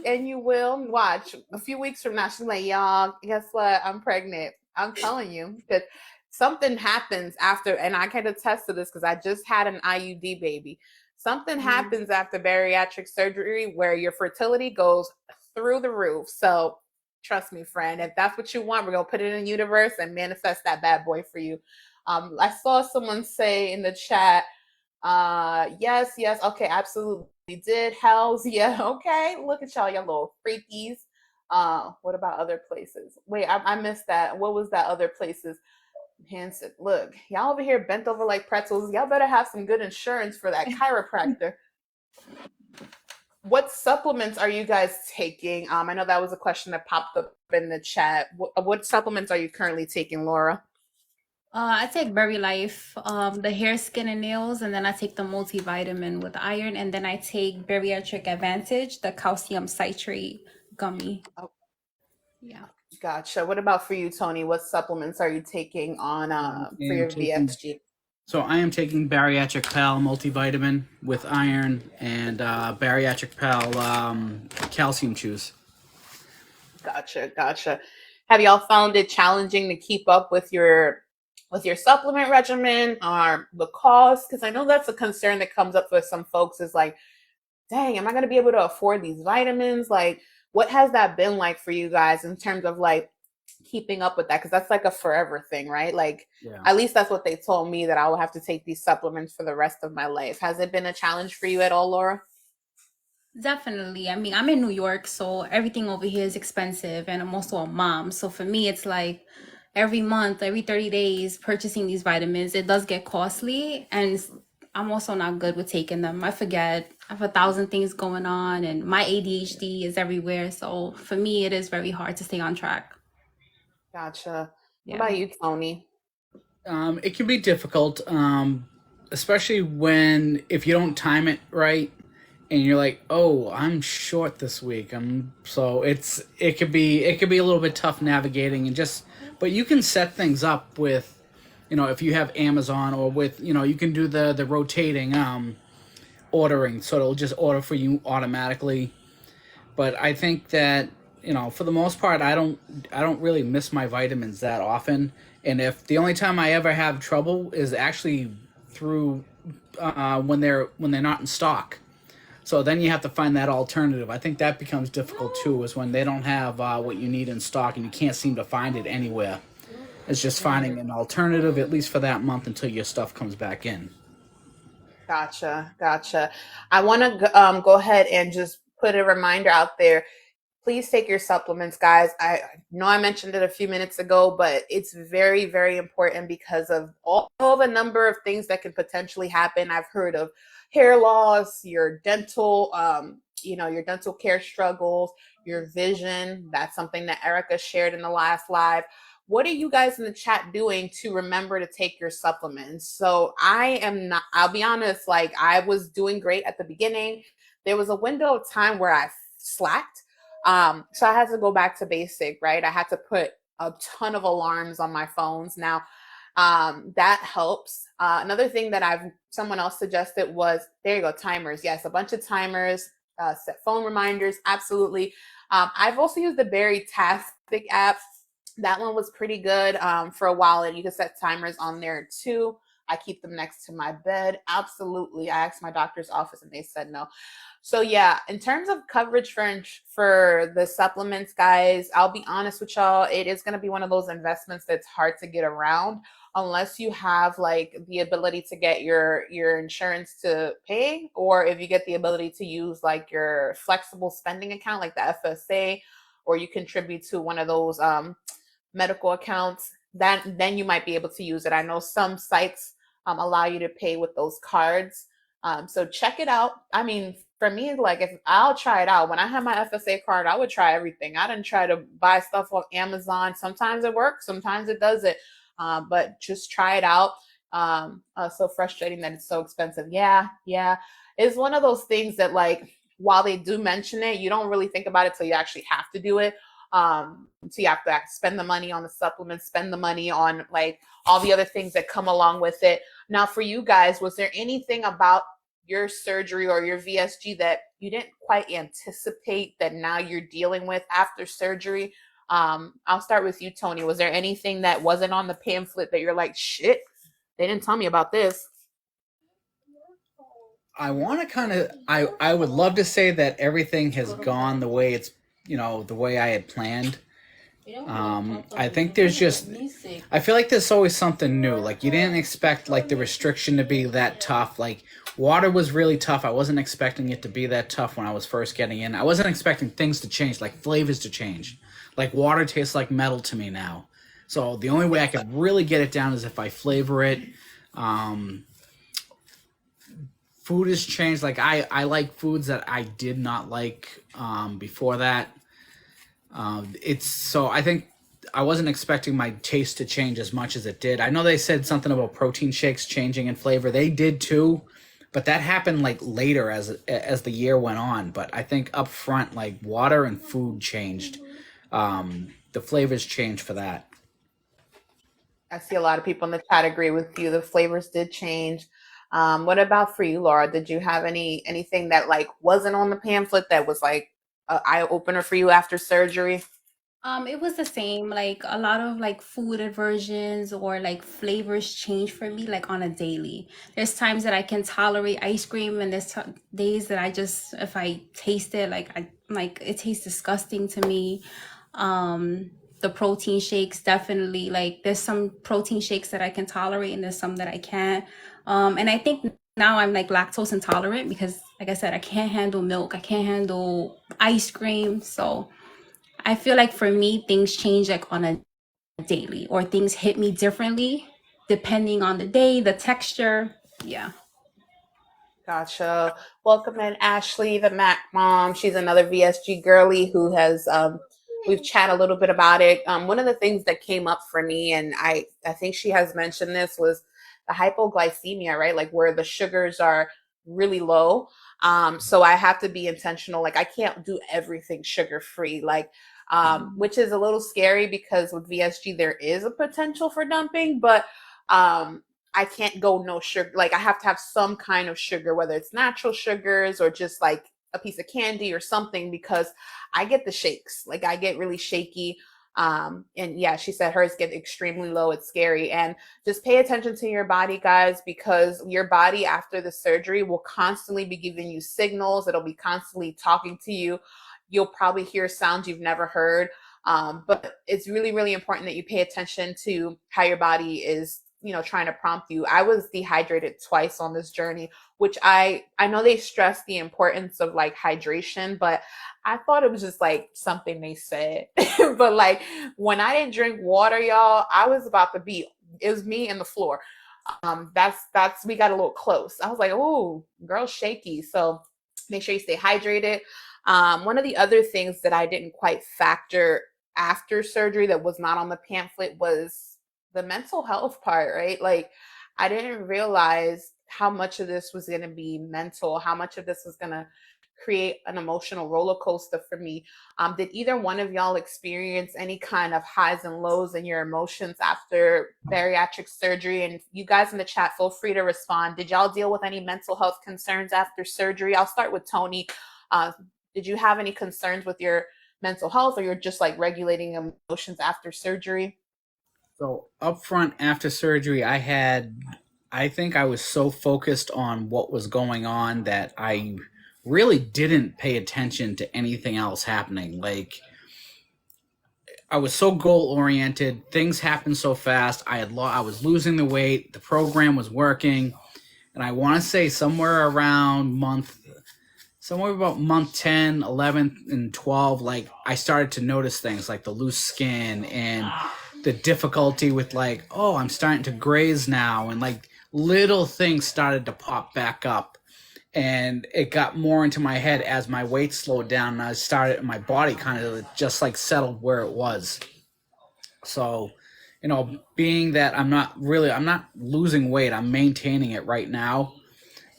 And you will watch a few weeks from now. She's like, y'all, guess what? I'm pregnant. I'm telling you that something happens after, and I can attest to this because I just had an IUD baby. Something happens after bariatric surgery where your fertility goes through the roof. So trust me, friend, if that's what you want, we're going to put it in the universe and manifest that bad boy for you. I saw someone say in the chat, yes, okay, absolutely did. Hells, yeah, okay. Look at y'all little freakies. What about other places? Wait, I missed that. What was that other places? Hanson, look, y'all over here bent over like pretzels. Y'all better have some good insurance for that chiropractor. What supplements are you guys taking? I know that was a question that popped up in the chat. What supplements are you currently taking, Laura? I take Berry Life, the hair, skin, and nails, and then I take the multivitamin with iron, and then I take Bariatric Advantage, the calcium citrate gummy. Oh. Yeah. Gotcha. What about for you, Tony? What supplements are you taking on for your VSG? So I am taking Bariatric Pal multivitamin with iron and Bariatric Pal calcium chews. Gotcha. Have y'all found it challenging to keep up with your supplement regimen or the cost? Because I know that's a concern that comes up for some folks is like, dang, am I going to be able to afford these vitamins? Like, what has that been like for you guys in terms of like keeping up with that? Because that's like a forever thing, right? Like, At least that's what they told me, that I will have to take these supplements for the rest of my life. Has it been a challenge for you at all, Laura? Definitely. I mean, I'm in New York, so everything over here is expensive, and I'm also a mom. So for me, it's like every month, every 30 days, purchasing these vitamins, it does get costly, and I'm also not good with taking them. I forget. I have 1,000 things going on, and my ADHD is everywhere. So for me, it is very hard to stay on track. Gotcha. What about you, Tony? It can be difficult, especially if you don't time it right, and you're like, oh, I'm short this week. So it could be a little bit tough navigating but you can set things up with, if you have Amazon or with, you can do the rotating ordering, so it'll just order for you automatically. But I think that, for the most part, I don't really miss my vitamins that often. And if the only time I ever have trouble is actually through when they're not in stock. So then you have to find that alternative. I think that becomes difficult too, is when they don't have what you need in stock and you can't seem to find it anywhere. It's just finding an alternative, at least for that month, until your stuff comes back in. Gotcha, gotcha. I want to go ahead and just put a reminder out there. Please take your supplements, guys. I know I mentioned it a few minutes ago, but it's very, very important because of all the number of things that can potentially happen. I've heard of hair loss, your dental, your dental care struggles, your vision. That's something that Erica shared in the last live. What are you guys in the chat doing to remember to take your supplements? So I am not, I'll be honest, like I was doing great at the beginning. There was a window of time where I slacked. So I had to go back to basic, right? I had to put a ton of alarms on my phones. Now, that helps. Another thing that someone else suggested was, there you go, timers. Yes, a bunch of timers, set phone reminders. Absolutely. I've also used the Bari Tastic app. That one was pretty good for a while, and you can set timers on there too. I keep them next to my bed. Absolutely. I asked my doctor's office and they said no. So yeah, in terms of coverage for the supplements, guys, I'll be honest with y'all, it is going to be one of those investments that's hard to get around unless you have like the ability to get your insurance to pay, or if you get the ability to use like your flexible spending account like the FSA, or you contribute to one of those medical accounts, then you might be able to use it. I know some sites allow you to pay with those cards. So check it out. I mean, for me, like if I'll try it out. When I had my FSA card, I would try everything. I didn't try to buy stuff off Amazon. Sometimes it works, sometimes it doesn't. But just try it out. So frustrating that it's so expensive. Yeah, yeah. It's one of those things that like while they do mention it, you don't really think about it till you actually have to do it. So you have to spend the money on the supplements, spend the money on like all the other things that come along with it. Now, for you guys, was there anything about your surgery or your VSG that you didn't quite anticipate that now you're dealing with after surgery? I'll start with you, Tony. Was there anything that wasn't on the pamphlet that you're like, shit, they didn't tell me about this? I want to kind of, I would love to say that everything has gone the way it's, the way I had planned. I think there's just, I feel like there's always something new. Like you didn't expect like the restriction to be that tough. Like water was really tough. I wasn't expecting it to be that tough when I was first getting in. I wasn't expecting things to change, like flavors to change. Like water tastes like metal to me now. So the only way I could really get it down is if I flavor it. Food has changed. Like I like foods that I did not like before that. It's so I think I wasn't expecting my taste to change as much as it did. I know they said something about protein shakes changing in flavor. They did too, but that happened like later as the year went on. But I think up front, like water and food changed. The flavors changed for that. I see a lot of people in the chat agree with you. The flavors did change. What about for you, Laura? Did you have anything that like wasn't on the pamphlet that was like an eye opener for you after surgery? It was the same. Like a lot of like food aversions or like flavors change for me like on a daily. There's times that I can tolerate ice cream, and there's days that I just if I taste it like it tastes disgusting to me. The protein shakes definitely like there's some protein shakes that I can tolerate and there's some that I can't. And I think now I'm like lactose intolerant because like I said, I can't handle milk. I can't handle ice cream. So I feel like for me, things change like on a daily, or things hit me differently depending on the day, the texture. Yeah. Gotcha. Welcome in Ashley, the Mac mom. She's another VSG girly who has we've chatted a little bit about it. One of the things that came up for me, and I think she has mentioned this, was the hypoglycemia, right? Like where the sugars are really low. So I have to be intentional. Like I can't do everything sugar free. Like which is a little scary because with VSG there is a potential for dumping, but I can't go no sugar. Like I have to have some kind of sugar, whether it's natural sugars or just like a piece of candy or something, because I get the shakes. Like I get really shaky. And yeah, she said hers get extremely low. It's scary. And just pay attention to your body, guys, because your body after the surgery will constantly be giving you signals. It'll be constantly talking to you. You'll probably hear sounds you've never heard. But it's really, really important that you pay attention to how your body is, trying to prompt you. I was dehydrated twice on this journey, which I know they stress the importance of like hydration, but I thought it was just like something they said. But like when I didn't drink water, y'all, I was about to be, it was me and the floor. That's we got a little close. I was like, oh, girl, shaky. So make sure you stay hydrated. One of the other things that I didn't quite factor after surgery that was not on the pamphlet was the mental health part, right? Like I didn't realize how much of this was going to be mental, how much of this was going to create an emotional roller coaster for me. Did either one of y'all experience any kind of highs and lows in your emotions after bariatric surgery? And you guys in the chat, feel free to respond. Did y'all deal with any mental health concerns after surgery? I'll start with Tony. Did you have any concerns with your mental health, or you're just like regulating emotions after surgery? So up front after surgery, I think I was so focused on what was going on that I really didn't pay attention to anything else happening. Like I was so goal oriented. Things happened so fast. I was losing the weight. The program was working, and I want to say somewhere about month 10, 11, and 12, like I started to notice things like the loose skin and the difficulty with like, oh, I'm starting to graze now, and like little things started to pop back up. And it got more into my head as my weight slowed down, and my body kind of just like settled where it was. So, being that I'm not losing weight, I'm maintaining it right now.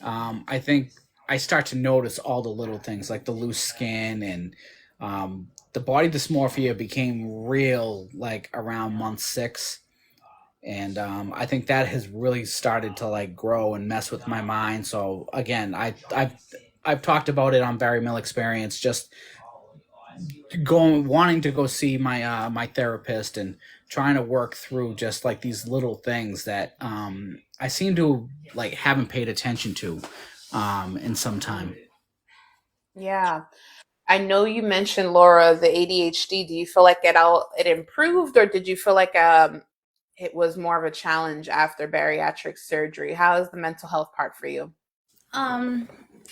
I think I start to notice all the little things like the loose skin, and the body dysmorphia became real like around month 6. And I think that has really started to like grow and mess with my mind. So again, I've talked about it on Barry Mill Experience, just wanting to go see my therapist and trying to work through just like these little things that I seem to like haven't paid attention to in some time. Yeah. I know you mentioned, Laura, the ADHD. Do you feel like it improved, or did you feel like it was more of a challenge after bariatric surgery? How is the mental health part for you? Um,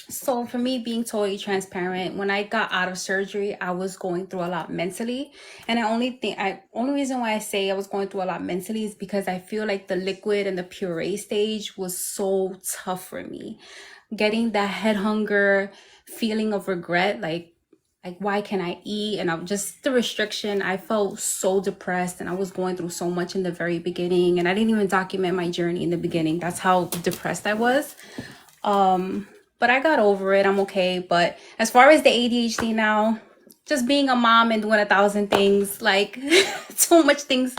so for me, being totally transparent, when I got out of surgery, I was going through a lot mentally. And only reason why I say I was going through a lot mentally is because I feel like the liquid and the puree stage was so tough for me. Getting that head hunger, feeling of regret, like why can't I eat? And I'm just the restriction. I felt so depressed, and I was going through so much in the very beginning, and I didn't even document my journey in the beginning. That's how depressed I was. But I got over it. I'm okay. But as far as the ADHD now, just being a mom and doing 1,000 things, like too much things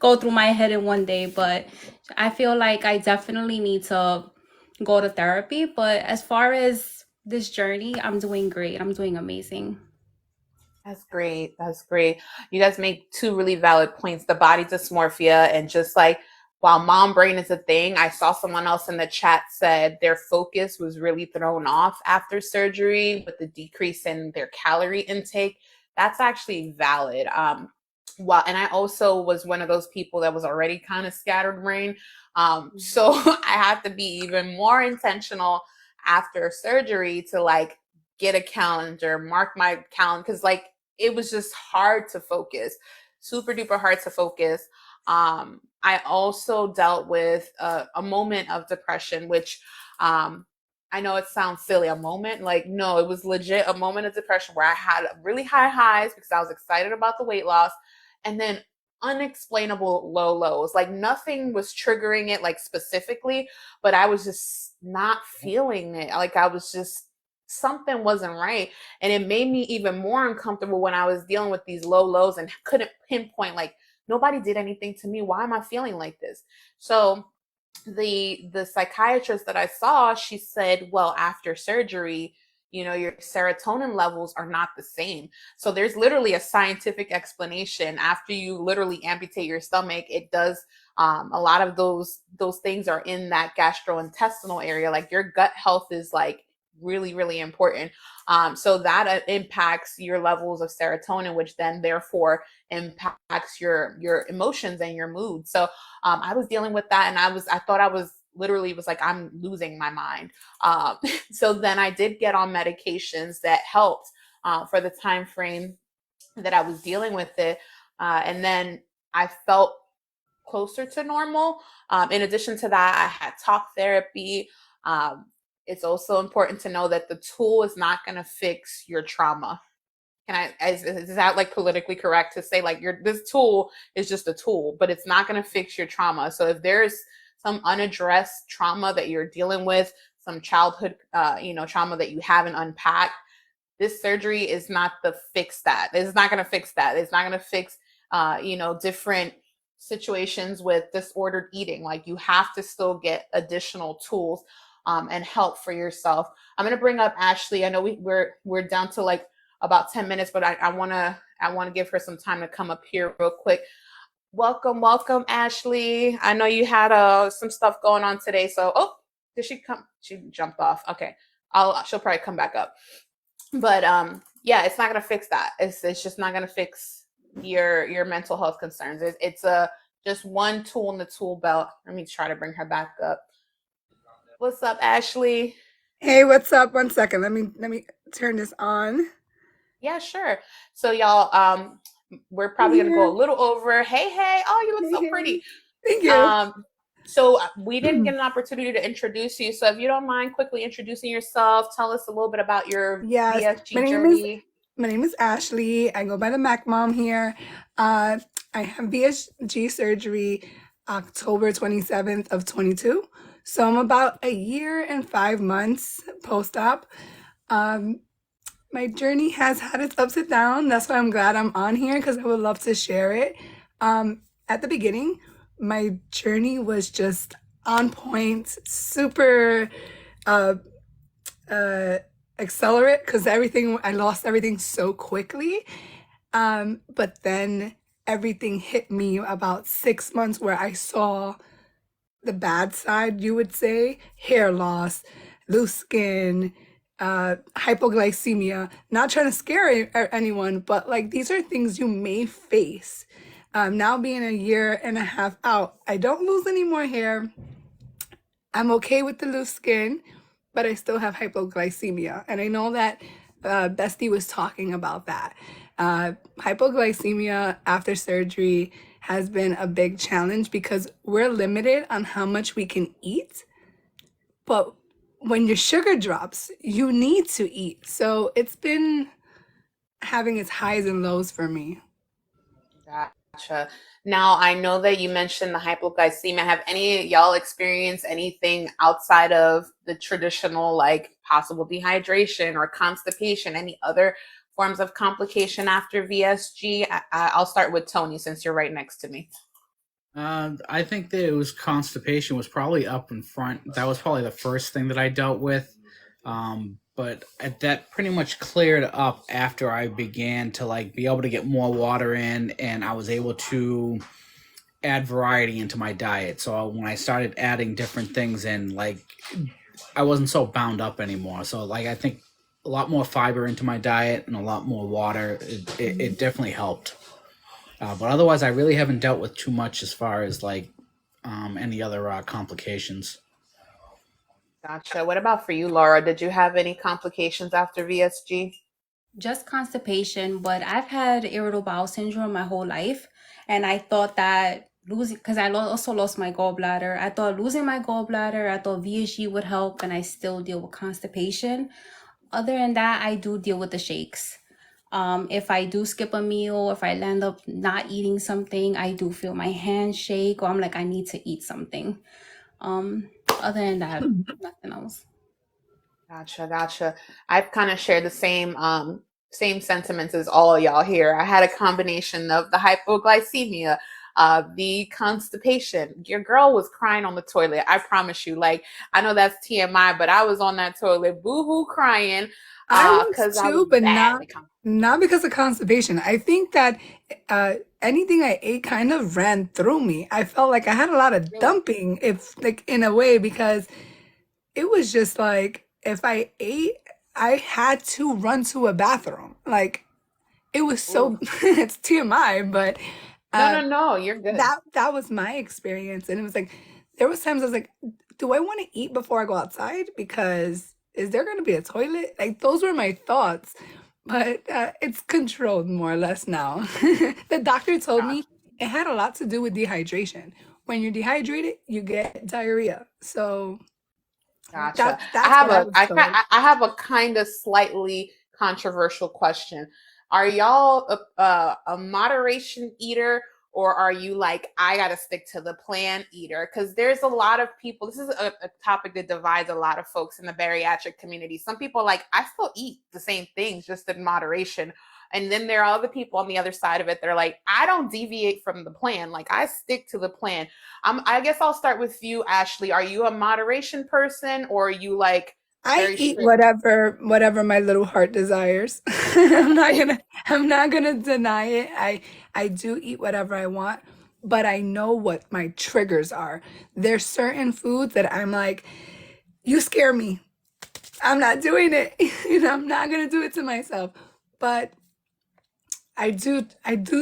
go through my head in one day. But I feel like I definitely need to go to therapy. But as far as this journey, I'm doing great. I'm doing amazing. That's great. That's great. You guys make two really valid points. The body dysmorphia, and just like while mom brain is a thing, I saw someone else in the chat said their focus was really thrown off after surgery with the decrease in their calorie intake. That's actually valid. And I also was one of those people that was already kind of scattered brain. So I had to be even more intentional after surgery to like get a calendar, mark my calendar, because like it was just hard to focus, super duper hard to focus. I also dealt with a moment of depression, which I know it sounds silly, a moment, like no, it was legit a moment of depression where I had really high highs because I was excited about the weight loss, and then unexplainable low lows. Like nothing was triggering it like specifically, but I was just not feeling it. Like I was just, something wasn't right. And it made me even more uncomfortable when I was dealing with these low lows and couldn't pinpoint, like, nobody did anything to me. Why am I feeling like this? So the psychiatrist that I saw, she said, well, after surgery, your serotonin levels are not the same. So there's literally a scientific explanation. After you literally amputate your stomach, it does a lot of those things are in that gastrointestinal area. Like your gut health is like really, really important. So that impacts your levels of serotonin, which then therefore impacts your emotions and your mood. So I was dealing with that, and I thought I was literally was like, I'm losing my mind. So then I did get on medications that helped for the time frame that I was dealing with it. And then I felt closer to normal. In addition to that, I had talk therapy. It's also important to know that the tool is not going to fix your trauma. Is that like politically correct to say like this tool is just a tool, but it's not going to fix your trauma? So if there's some unaddressed trauma that you're dealing with, some childhood, trauma that you haven't unpacked, this surgery is not the fix that. It's not going to fix that. It's not going to fix, different situations with disordered eating. Like you have to still get additional tools and help for yourself. I'm going to bring up Ashley. I know we're down to like about 10 minutes, but I want to give her some time to come up here real quick. Welcome, Ashley. I know you had some stuff going on today. So, did she come? She jumped off. Okay. She'll probably come back up. But yeah, it's not gonna fix that. It's just not gonna fix your mental health concerns. It's just one tool in the tool belt. Let me try to bring her back up. What's up, Ashley? Hey, what's up? 1 second. Let me turn this on. Yeah, sure. So y'all, we're probably gonna go a little over. Hey! Oh, you look so pretty. Thank you. So we didn't get an opportunity to introduce you. So if you don't mind quickly introducing yourself, tell us a little bit about your VSG journey. My name is Ashley. I go by the Mac Mom here. I have VSG surgery October 27th of 22. So I'm about a year and 5 months post-op. My journey has had its ups and downs. That's why I'm glad I'm on here, because I would love to share it. At the beginning, my journey was just on point, super accelerate, because I lost everything so quickly. But then everything hit me about 6 months where I saw the bad side, you would say, hair loss, loose skin, hypoglycemia. Not trying to scare anyone, but like these are things you may face. Now being a year and a half out, I don't lose any more hair. I'm okay with the loose skin, but I still have hypoglycemia. And I know that Bestie was talking about that. Hypoglycemia after surgery has been a big challenge because we're limited on how much we can eat. But when your sugar drops, you need to eat. So it's been having its highs and lows for me. Gotcha. Now, I know that you mentioned the hypoglycemia. Have any of y'all experienced anything outside of the traditional, like possible dehydration or constipation, any other forms of complication after VSG? I'll start with Tony since you're right next to me. I think that it was constipation was probably up in front. That was probably the first thing that I dealt with. But that pretty much cleared up after I began to like be able to get more water in, and I was able to add variety into my diet. So when I started adding different things in, like I wasn't so bound up anymore. So like I think a lot more fiber into my diet and a lot more water. It definitely helped. But otherwise, I really haven't dealt with too much as far as like any other complications. Gotcha. What about for you, Laura? Did you have any complications after VSG? Just constipation, but I've had irritable bowel syndrome my whole life. And I thought that because I also lost my gallbladder, I thought losing my gallbladder, I thought VSG would help, and I still deal with constipation. Other than that, I do deal with the shakes. If I do skip a meal, if I land up not eating something, I do feel my hands shake, or I'm like, I need to eat something. Other than that, nothing else. Gotcha. I've kind of shared the same sentiments as all of y'all here. I had a combination of the hypoglycemia, the constipation. Your girl was crying on the toilet. I promise you. Like, I know that's TMI, but I was on that toilet boo-hoo crying I was because I was too, but badly constipated. not because of constipation. I think that anything I ate kind of ran through me. I felt like I had a lot of Really? dumping, if like in a way, because it was just like if I ate, I had to run to a bathroom. Like it was Ooh. so it's TMI, but No, uh no, no. You're good. that was my experience. And it was like there was times I was like, do I want to eat before I go outside? Because is there going to be a toilet? Like those were my thoughts. But it's controlled more or less now. The doctor told me Gotcha. it had a lot to do with dehydration. When you're dehydrated, you get diarrhea. So Gotcha. that's what I was told. I have a kind of slightly controversial question. Are y'all a moderation eater, or are you like, I gotta stick to the plan eater? Because there's a lot of people. This is a topic that divides a lot of folks in the bariatric community. Some people are like, I still eat the same things, just in moderation. And then there are other people on the other side of it. They're like, I don't deviate from the plan. Like, I stick to the plan. I guess I'll start with you, Ashley. Are you a moderation person, or are you like I very eat strict? whatever my little heart desires. I'm not gonna deny it. I do eat whatever I want, but I know what my triggers are. There's certain foods that I'm like, you scare me. I'm not doing it. You know, I'm not gonna do it to myself. But I do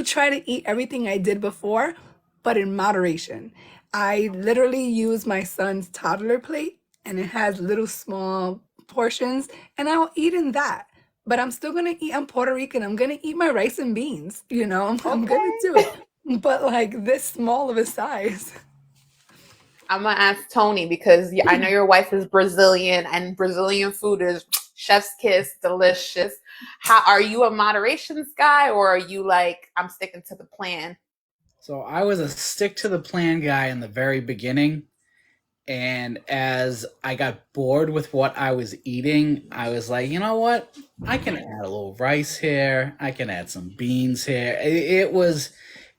try to eat everything I did before, but in moderation. I literally use my son's toddler plate and it has little small portions and I'll eat in that. But I'm still gonna eat. I'm Puerto Rican. I'm gonna eat my rice and beans. You know, I'm gonna do Okay. it. But like this small of a size. I'm gonna ask Tony because I know your wife is Brazilian, and Brazilian food is chef's kiss, delicious. How are you, a moderations guy, or are you like, I'm sticking to the plan? So I was a stick to the plan guy in the very beginning. And as I got bored with what I was eating, I was like, you know what? I can add a little rice here. I can add some beans here. It was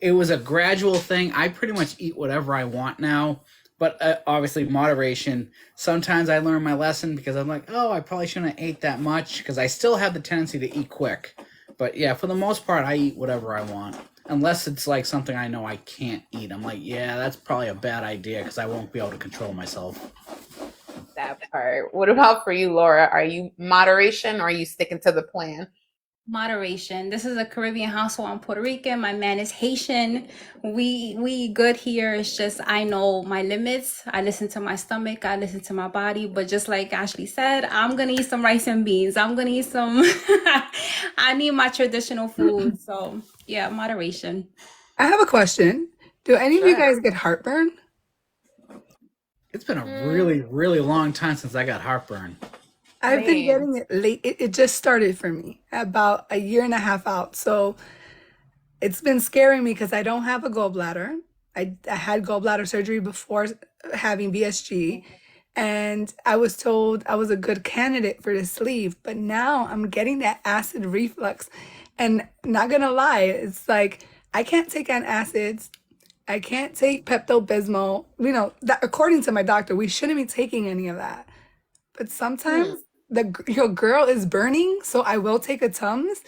a gradual thing. I pretty much eat whatever I want now, but obviously moderation. Sometimes I learn my lesson because I'm like, oh, I probably shouldn't have ate that much because I still have the tendency to eat quick. But yeah, for the most part, I eat whatever I want. Unless it's like something I know I can't eat. I'm like, yeah, that's probably a bad idea because I won't be able to control myself. That part. What about for you, Laura? Are you moderation, or are you sticking to the plan? Moderation. This is a Caribbean household. I'm Puerto Rican. My man is Haitian. We good here. It's just I know my limits. I listen to my stomach. I listen to my body. But just like Ashley said, I'm gonna eat some rice and beans. I'm gonna eat some. I need my traditional food. So yeah, moderation. I have a question. Do any of you Sure. guys get heartburn? It's been a Mm, really, really long time since I got heartburn. I've been same. getting it late. It just started for me about a year and a half out. So it's been scaring me because I don't have a gallbladder. I had gallbladder surgery before having VSG, and I was told I was a good candidate for the sleeve. But now I'm getting that acid reflux, and not gonna lie, it's like I can't take antacids. I can't take Pepto Bismol. You know, that, according to my doctor, we shouldn't be taking any of that. But Hmm. sometimes your girl is burning, so I will take a Tums,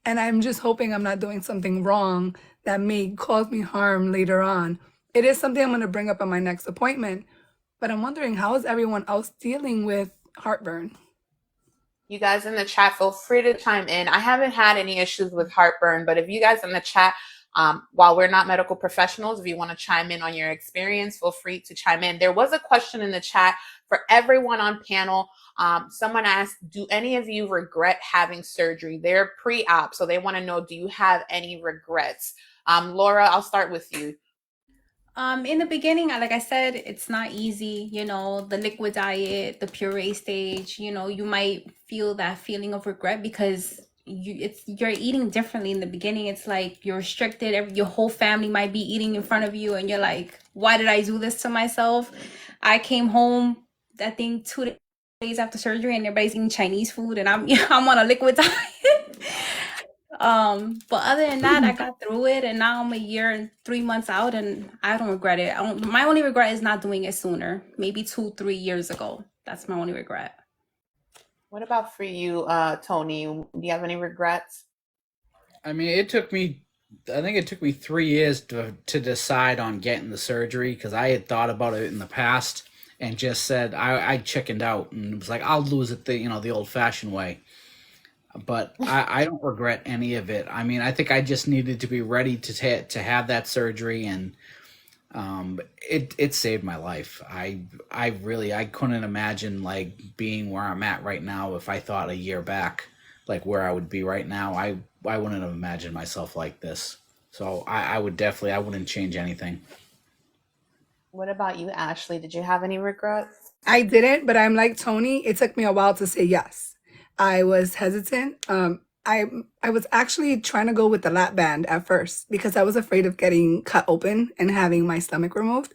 and I'm just hoping I'm not doing something wrong that may cause me harm later on. It is something I'm going to bring up at my next appointment, but I'm wondering how is everyone else dealing with heartburn? You guys in the chat, feel free to chime in. I haven't had any issues with heartburn, but if you guys in the chat, while we're not medical professionals, if you want to chime in on your experience, feel free to chime in. There was a question in the chat for everyone on panel. Someone asked, do any of you regret having surgery? They're pre-op, so they want to know, do you have any regrets? Laura, I'll start with you. In the beginning, like I said, it's not easy, the liquid diet, the puree stage, you might feel that feeling of regret because you're eating differently in the beginning. It's like you're restricted. Your whole family might be eating in front of you and you're like, why did I do this to myself? I came home, I think 2 days after surgery and everybody's eating Chinese food and I'm I'm on a liquid diet. But other than that, I got through it, and now I'm a year and 3 months out, and I don't regret it. My only regret is not doing it sooner, maybe 2, 3 years ago. That's my only regret. What about for you, Tony? Do you have any regrets? I mean, I think it took me 3 years to decide on getting the surgery because I had thought about it in the past and just said I chickened out and was like, I'll lose it the old fashioned way. But I don't regret any of it. I mean, I think I just needed to be ready to have that surgery, and it saved my life. I couldn't imagine like being where I'm at right now if I thought a year back like where I would be right now. I wouldn't have imagined myself like this. So I would definitely I wouldn't change anything. What about you, Ashley? Did you have any regrets? I didn't, but I'm like Tony. It took me a while to say yes. I was hesitant. I was actually trying to go with the lap band at first because I was afraid of getting cut open and having my stomach removed.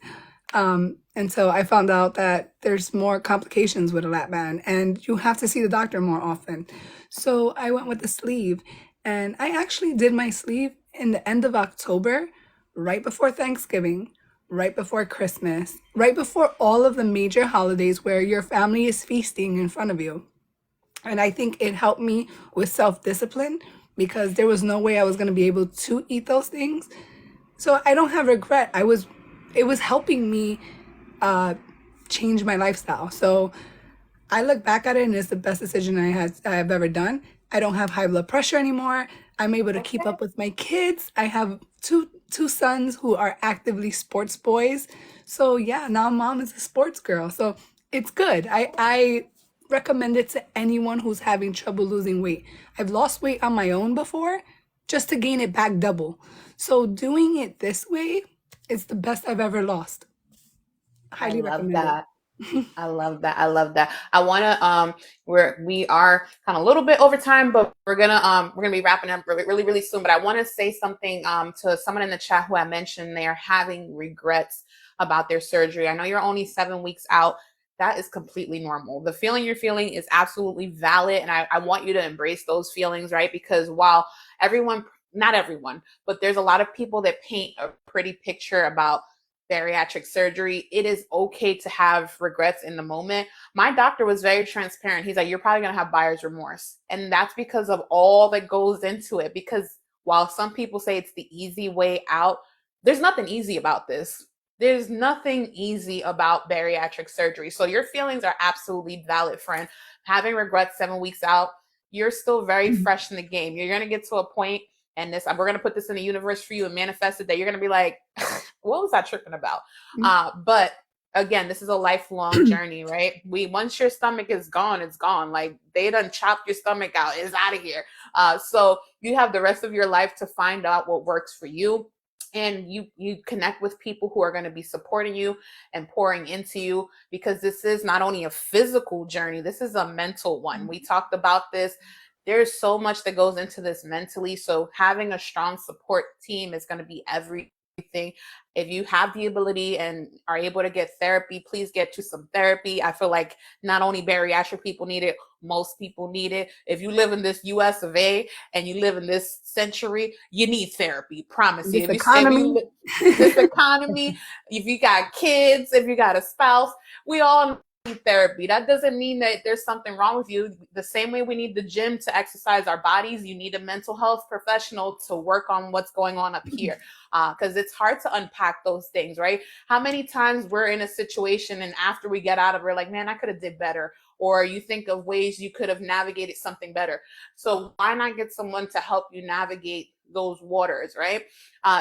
And so I found out that there's more complications with a lap band and you have to see the doctor more often. So I went with the sleeve, and I actually did my sleeve in the end of October, right before Thanksgiving, right before Christmas, right before all of the major holidays where your family is feasting in front of you. And I think it helped me with self-discipline because there was no way I was going to be able to eat those things. So I don't have regret. It was helping me uh, change my lifestyle. So I look back at it and it's the best decision I have ever done. I don't have high blood pressure anymore. I'm able to keep Okay. up with my kids. I have two sons who are actively sports boys. So yeah, now mom is a sports girl. So it's good. I recommend it to anyone who's having trouble losing weight. I've lost weight on my own before just to gain it back double. So doing it this way is the best I've ever lost. I Highly love recommend it. that. I love that. I love that. I want to we are kind of a little bit over time, but we're gonna be wrapping up really really, really soon. But I want to say something to someone in the chat who I mentioned they are having regrets about their surgery. I know you're only 7 weeks out. That is completely normal. The feeling you're feeling is absolutely valid, and I want you to embrace those feelings, right? Because while everyone, not everyone, but there's a lot of people that paint a pretty picture about bariatric surgery, it is okay to have regrets in the moment. My doctor was very transparent. He's like, you're probably going to have buyer's remorse. And that's because of all that goes into it. Because while some people say it's the easy way out, there's nothing easy about this. There's nothing easy about bariatric surgery. So your feelings are absolutely valid, friend. Having regrets 7 weeks out, you're still very fresh in the game. You're going to get to a point, and this, we're going to put this in the universe for you and manifest it, that you're going to be like, what was I tripping about? But again, this is a lifelong journey, right? Once your stomach is gone, it's gone. Like they done chopped your stomach out. It's out of here. So you have the rest of your life to find out what works for you. And you connect with people who are going to be supporting you and pouring into you, because this is not only a physical journey, this is a mental one. We talked about this. There's so much that goes into this mentally. So having a strong support team is going to be everything. If you have the ability and are able to get therapy, please get to some therapy. I feel like not only bariatric people need it, most people need it. If you live in this US of A and you live in this century, you need therapy. Promise you. This economy. This economy, if you got kids, if you got a spouse, we all need therapy. That doesn't mean that there's something wrong with you. The same way we need the gym to exercise our bodies, you need a mental health professional to work on what's going on up here, because it's hard to unpack those things, right? How many times we're in a situation and after we get out of it, we're like, man, I could have did better. Or you think of ways you could have navigated something better. So why not get someone to help you navigate those waters, right?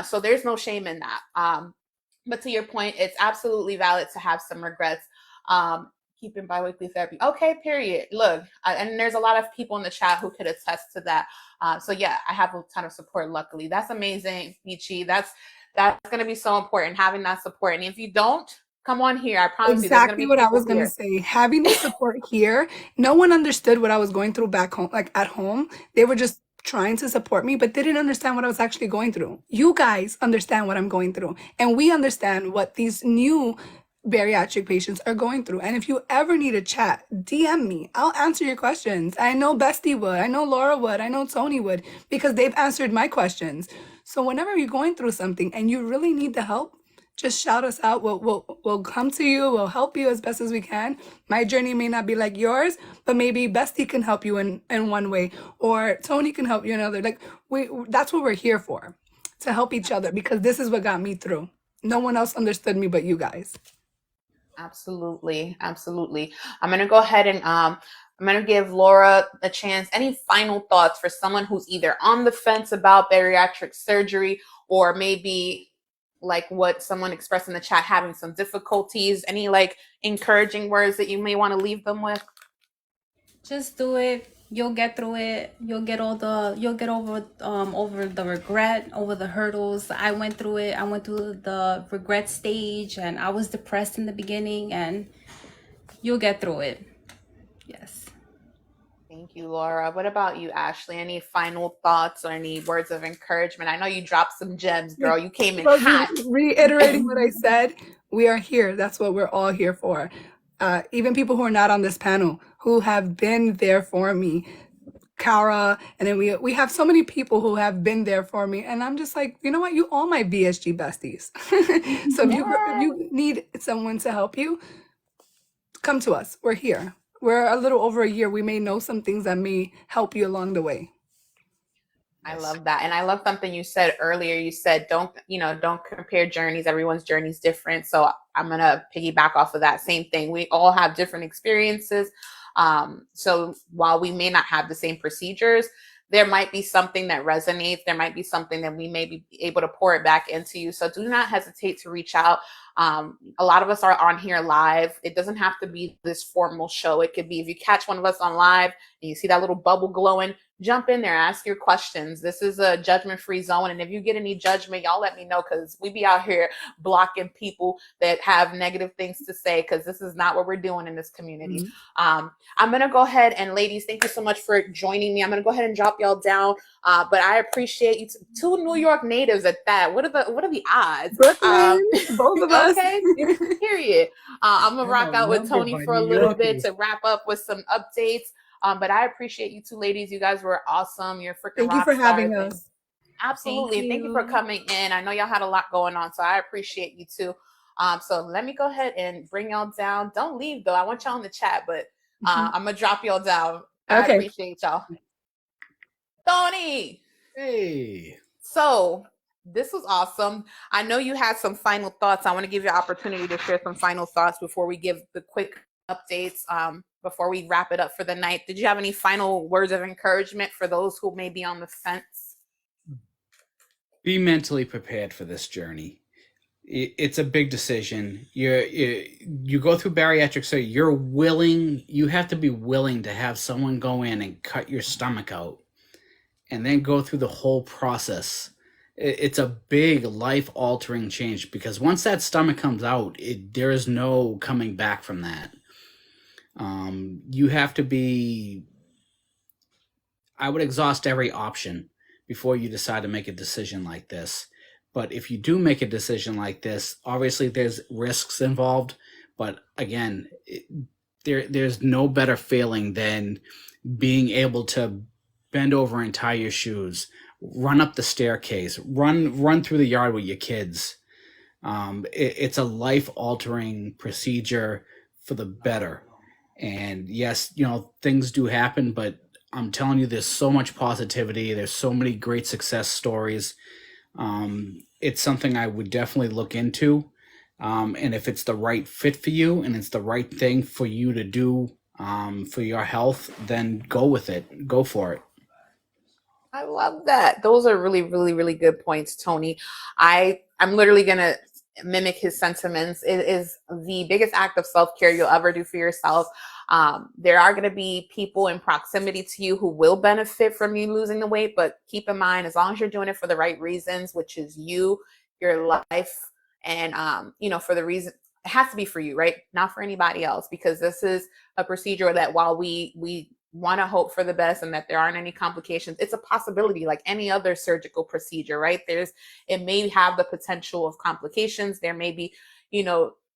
So there's no shame in that. But to your point, it's absolutely valid to have some regrets. Keeping biweekly therapy. Okay, period. Look, and there's a lot of people in the chat who could attest to that. So yeah, I have a ton of support, luckily. That's amazing, Michi. That's going to be so important, having that support. And if you don't, come on here. I promise you, there's going to Exactly be what I people was going to here. say. Having the support here, no one understood what I was going through back home, like at home. They were just trying to support me, but they didn't understand what I was actually going through. You guys understand what I'm going through, and we understand what these new bariatric patients are going through. And if you ever need a chat, DM me. I'll answer your questions. I know Bestie would. I know Laura would. I know Tony would, because they've answered my questions. So whenever you're going through something and you really need the help, just shout us out. We'll come to you. We'll help you as best as we can. My journey may not be like yours, but maybe Bestie can help you in one way, or Tony can help you in another. Like that's what we're here for, to help each other, because this is what got me through. No one else understood me but you guys. Absolutely. Absolutely. I'm going to go ahead and I'm going to give Laura a chance. Any final thoughts for someone who's either on the fence about bariatric surgery, or maybe like what someone expressed in the chat, having some difficulties? Any like encouraging words that you may want to leave them with? Just do it. You'll get through it. You'll get over the regret, over the hurdles. I went through it. I went through the regret stage, and I was depressed in the beginning, and you'll get through it. Yes. Thank you, Laura. What about you, Ashley? Any final thoughts or any words of encouragement? I know you dropped some gems, girl. You came in hot. Reiterating what I said, we are here. That's what we're all here for. Even people who are not on this panel, who have been there for me, Kara, and then we have so many people who have been there for me, and I'm just like, you know what? You all my VSG besties. So if you need someone to help you, come to us. We're here. We're a little over a year. We may know some things that may help you along the way. I love that. And I love something you said earlier. You said, don't compare journeys. Everyone's journey is different. So I'm going to piggyback off of that same thing. We all have different experiences. So while we may not have the same procedures, there might be something that resonates. There might be something that we may be able to pour it back into you. So do not hesitate to reach out. A lot of us are on here live. It doesn't have to be this formal show. It could be, if you catch one of us on live and you see that little bubble glowing, jump in there, ask your questions. This is a judgment-free zone. And if you get any judgment, y'all let me know, because we be out here blocking people that have negative things to say, because this is not what we're doing in this community. Mm-hmm. I'm going to go ahead and, ladies, thank you so much for joining me. I'm going to go ahead and drop y'all down. But I appreciate you. Two New York natives at that. What are the odds? Brooklyn, both of us. Okay, period. I'm going to rock out with Tony for a little bit to wrap up with some updates. But I appreciate you two ladies. You guys were awesome. You're freaking Thank you for having us. Absolutely. Thank you for coming in. I know y'all had a lot going on, so I appreciate you too. So let me go ahead and bring y'all down. Don't leave though. I want y'all in the chat, but I'm gonna drop y'all down. Okay. I appreciate y'all. Tony. Hey. So this was awesome. I know you had some final thoughts. I want to give you an opportunity to share some final thoughts before we give the quick updates. Before we wrap it up for the night, did you have any final words of encouragement for those who may be on the fence? Be mentally prepared for this journey. It's a big decision. You go through bariatric surgery. You have to be willing to have someone go in and cut your stomach out and then go through the whole process. It's a big life-altering change, because once that stomach comes out, there is no coming back from that. You have to be, I would exhaust every option before you decide to make a decision like this. But if you do make a decision like this, obviously there's risks involved. But again, there's no better feeling than being able to bend over and tie your shoes, run up the staircase, run through the yard with your kids. It's a life-altering procedure for the better. And yes, things do happen, but I'm telling you, there's so much positivity. There's so many great success stories. It's something I would definitely look into. And if it's the right fit for you and it's the right thing for you to do for your health, then go with it. Go for it. I love that. Those are really, really, really good points, Tony. I'm literally going to mimic his sentiments. It is the biggest act of self-care you'll ever do for yourself. There are going to be people in proximity to you who will benefit from you losing the weight, but keep in mind, as long as you're doing it for the right reasons, which is you, your life, and for the reason, it has to be for you, right? Not for anybody else, because this is a procedure that, while we want to hope for the best and that there aren't any complications, it's a possibility like any other surgical procedure, right? It may have the potential of complications. There may be,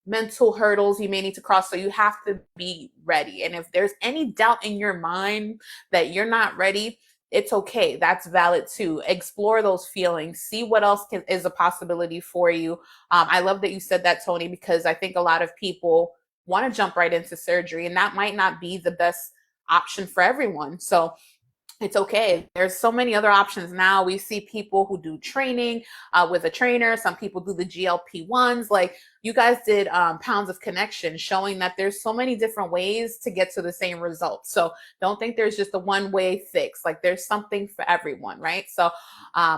mental hurdles you may need to cross. So you have to be ready. And if there's any doubt in your mind that you're not ready, it's okay. That's valid too. Explore those feelings. See what else is a possibility for you. I love that you said that, Tony, because I think a lot of people want to jump right into surgery, and that might not be the best option for everyone. So it's okay. There's so many other options now. We see people who do training with a trainer. Some people do the GLP-1s. Like you guys did Pounds of Connection, showing that there's so many different ways to get to the same result. So don't think there's just a one-way fix. Like there's something for everyone, right? So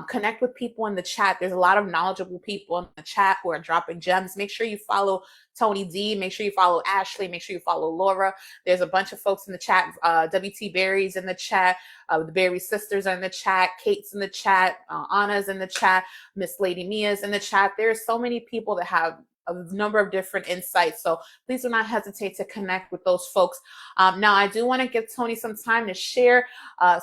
connect with people in the chat. There's a lot of knowledgeable people in the chat who are dropping gems. Make sure you follow Tony D. Make sure you follow Ashley. Make sure you follow Laura. There's a bunch of folks in the chat. WT Barry's in the chat. The Berry sisters are in the chat. Kate's in the chat. Anna's in the chat. Miss Lady Mia's in the chat. There's so many people that have a number of different insights. So please do not hesitate to connect with those folks. Now, I do want to give Tony some time to share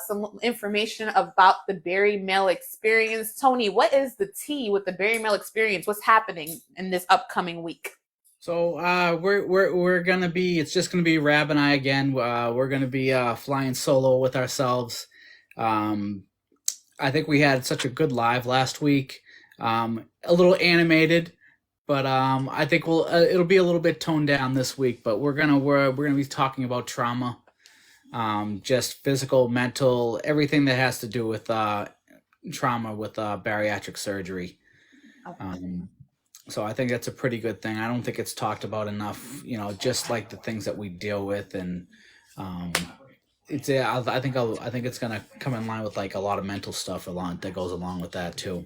some information about the Berry Male Experience. Tony, what is the tea with the Berry Male Experience? What's happening in this upcoming week? So we're gonna be. It's just gonna be Rab and I again. We're gonna be flying solo with ourselves. I think we had such a good live last week. A little animated, but I think it'll be a little bit toned down this week. But we're gonna be talking about trauma, just physical, mental, everything that has to do with trauma with bariatric surgery. Okay. So I think that's a pretty good thing. I don't think it's talked about enough, just like the things that we deal with, and I think it's gonna come in line with like a lot of mental stuff that goes along with that too.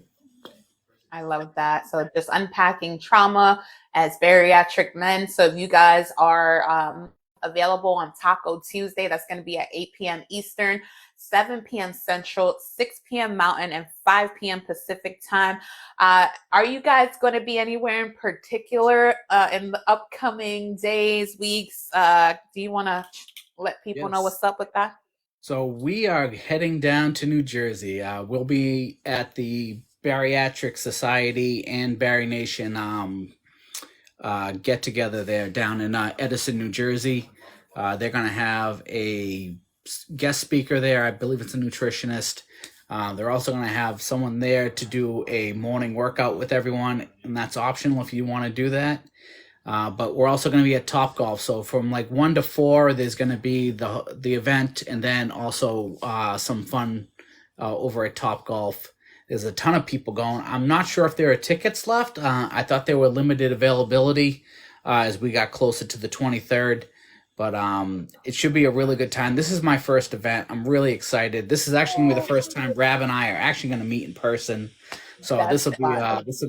I love that. So just unpacking trauma as bariatric men. So if you guys are available on Taco Tuesday, that's going to be at 8 p.m. Eastern, 7 p.m. Central, 6 p.m. Mountain, and 5 p.m. Pacific time. Are you guys going to be anywhere in particular in the upcoming days, weeks? Do you want to let people know what's up with that? So we are heading down to New Jersey. We'll be at the Bariatric Society and Barry Nation get together there down in Edison, New Jersey. They're going to have a guest speaker there. I believe it's a nutritionist. They're also going to have someone there to do a morning workout with everyone, and that's optional if you want to do that. But we're also going to be at Top Golf. So from like 1 to 4, there's going to be the event, and then also some fun over at Top Golf. There's a ton of people going. I'm not sure if there are tickets left. I thought there were limited availability as we got closer to the 23rd. But it should be a really good time. This is my first event. I'm really excited. This is actually going to be the first time Rab and I are actually going to meet in person. So this will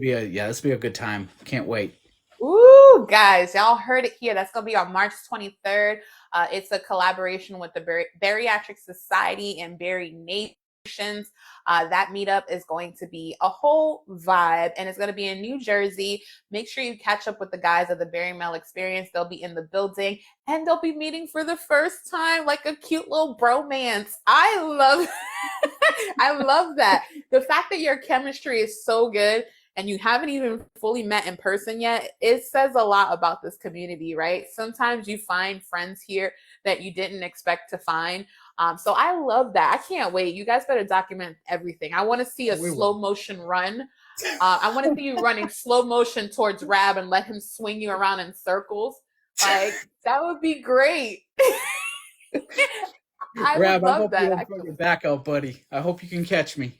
be a good time. Can't wait. Ooh, guys, y'all heard it here. That's going to be on March 23rd. It's a collaboration with the Bariatric Society and Barry Nations. That meetup is going to be a whole vibe, and it's going to be in New Jersey. Make sure you catch up with the guys of the Berry Male Experience. They'll be in the building, and they'll be meeting for the first time, like a cute little bromance. I love that. The fact that your chemistry is so good and you haven't even fully met in person yet, it says a lot about this community, right? Sometimes you find friends here that you didn't expect to find. So I love that. I can't wait. You guys better document everything. I want to see a slow motion run. I want to see you running slow motion towards Rab and let him swing you around in circles. Like, that would be great. Rab, I hope you don't put your back out, buddy. I hope you can catch me.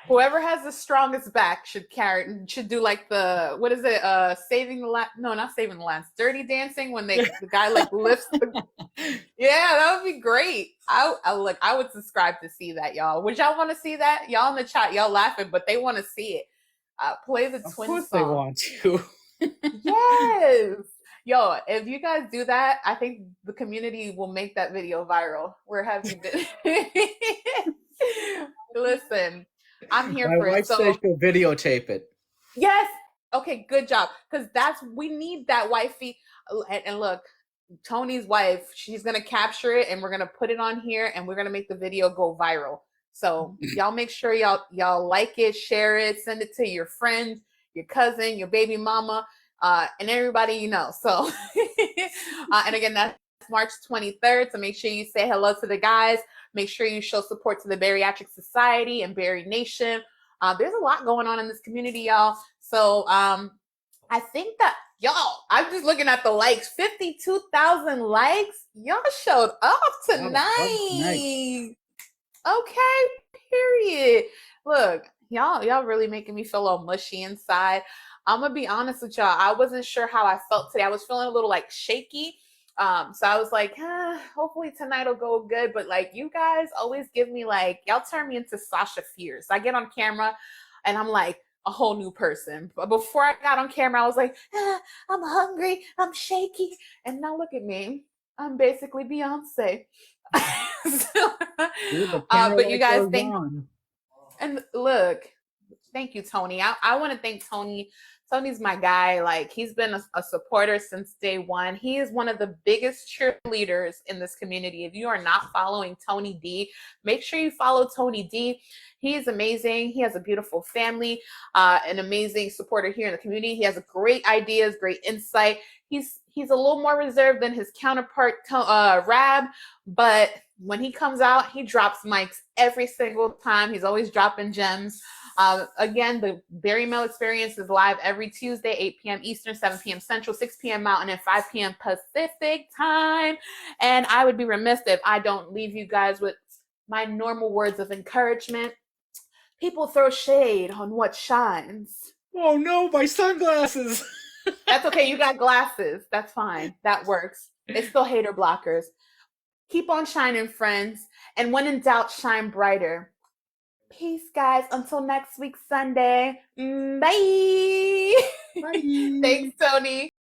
Whoever has the strongest back should do like what is it? Saving the last? No, not saving the last. Dirty Dancing, when the guy like lifts. Yeah, that would be great. I would subscribe to see that, y'all. Would y'all want to see that? Y'all in the chat, y'all laughing, but they want to see it. Play the twin song. Of course they want to. Yes. Yo, if you guys do that, I think the community will make that video viral. Where have you been? Listen. I'm here for it. My wife says she'll videotape it. Yes. Okay, good job. Because we need that wifey. And look, Tony's wife, she's going to capture it and we're going to put it on here and we're going to make the video go viral. So y'all make sure y'all like it, share it, send it to your friend, your cousin, your baby mama. and everybody you know. So, and again, that's March 23rd. So make sure you say hello to the guys. Make sure you show support to the Bariatric Society and Bari Nation. There's a lot going on in this community, y'all. So I think that y'all, I'm just looking at the likes, 52,000 likes. Y'all showed up tonight. Okay, period. Look, y'all really making me feel all mushy inside. I'm gonna be honest with y'all. I wasn't sure how I felt today. I was feeling a little like shaky. So I was like, hopefully tonight will go good. But like, you guys always give me like, y'all turn me into Sasha Fierce. I get on camera and I'm like a whole new person. But before I got on camera, I was like, I'm hungry, I'm shaky. And now look at me. I'm basically Beyonce. But you guys think, and look, thank you, Tony. I want to thank Tony. Tony's my guy. Like, he's been a supporter since day one. He is one of the biggest cheerleaders in this community. If you are not following Tony D, make sure you follow Tony D. He is amazing. He has a beautiful family, an amazing supporter here in the community. He has great ideas, great insight. He's a little more reserved than his counterpart, Rab, but when he comes out, he drops mics every single time. He's always dropping gems. Again, the Bari Mail Experience is live every Tuesday, 8 p.m. Eastern, 7 p.m. Central, 6 p.m. Mountain, and 5 p.m. Pacific time. And I would be remiss if I don't leave you guys with my normal words of encouragement. People throw shade on what shines. Oh no, my sunglasses. That's okay. You got glasses. That's fine. That works. It's still hater blockers. Keep on shining, friends. And when in doubt, shine brighter. Peace, guys. Until next week, Sunday. Bye. Bye. Thanks, Tony.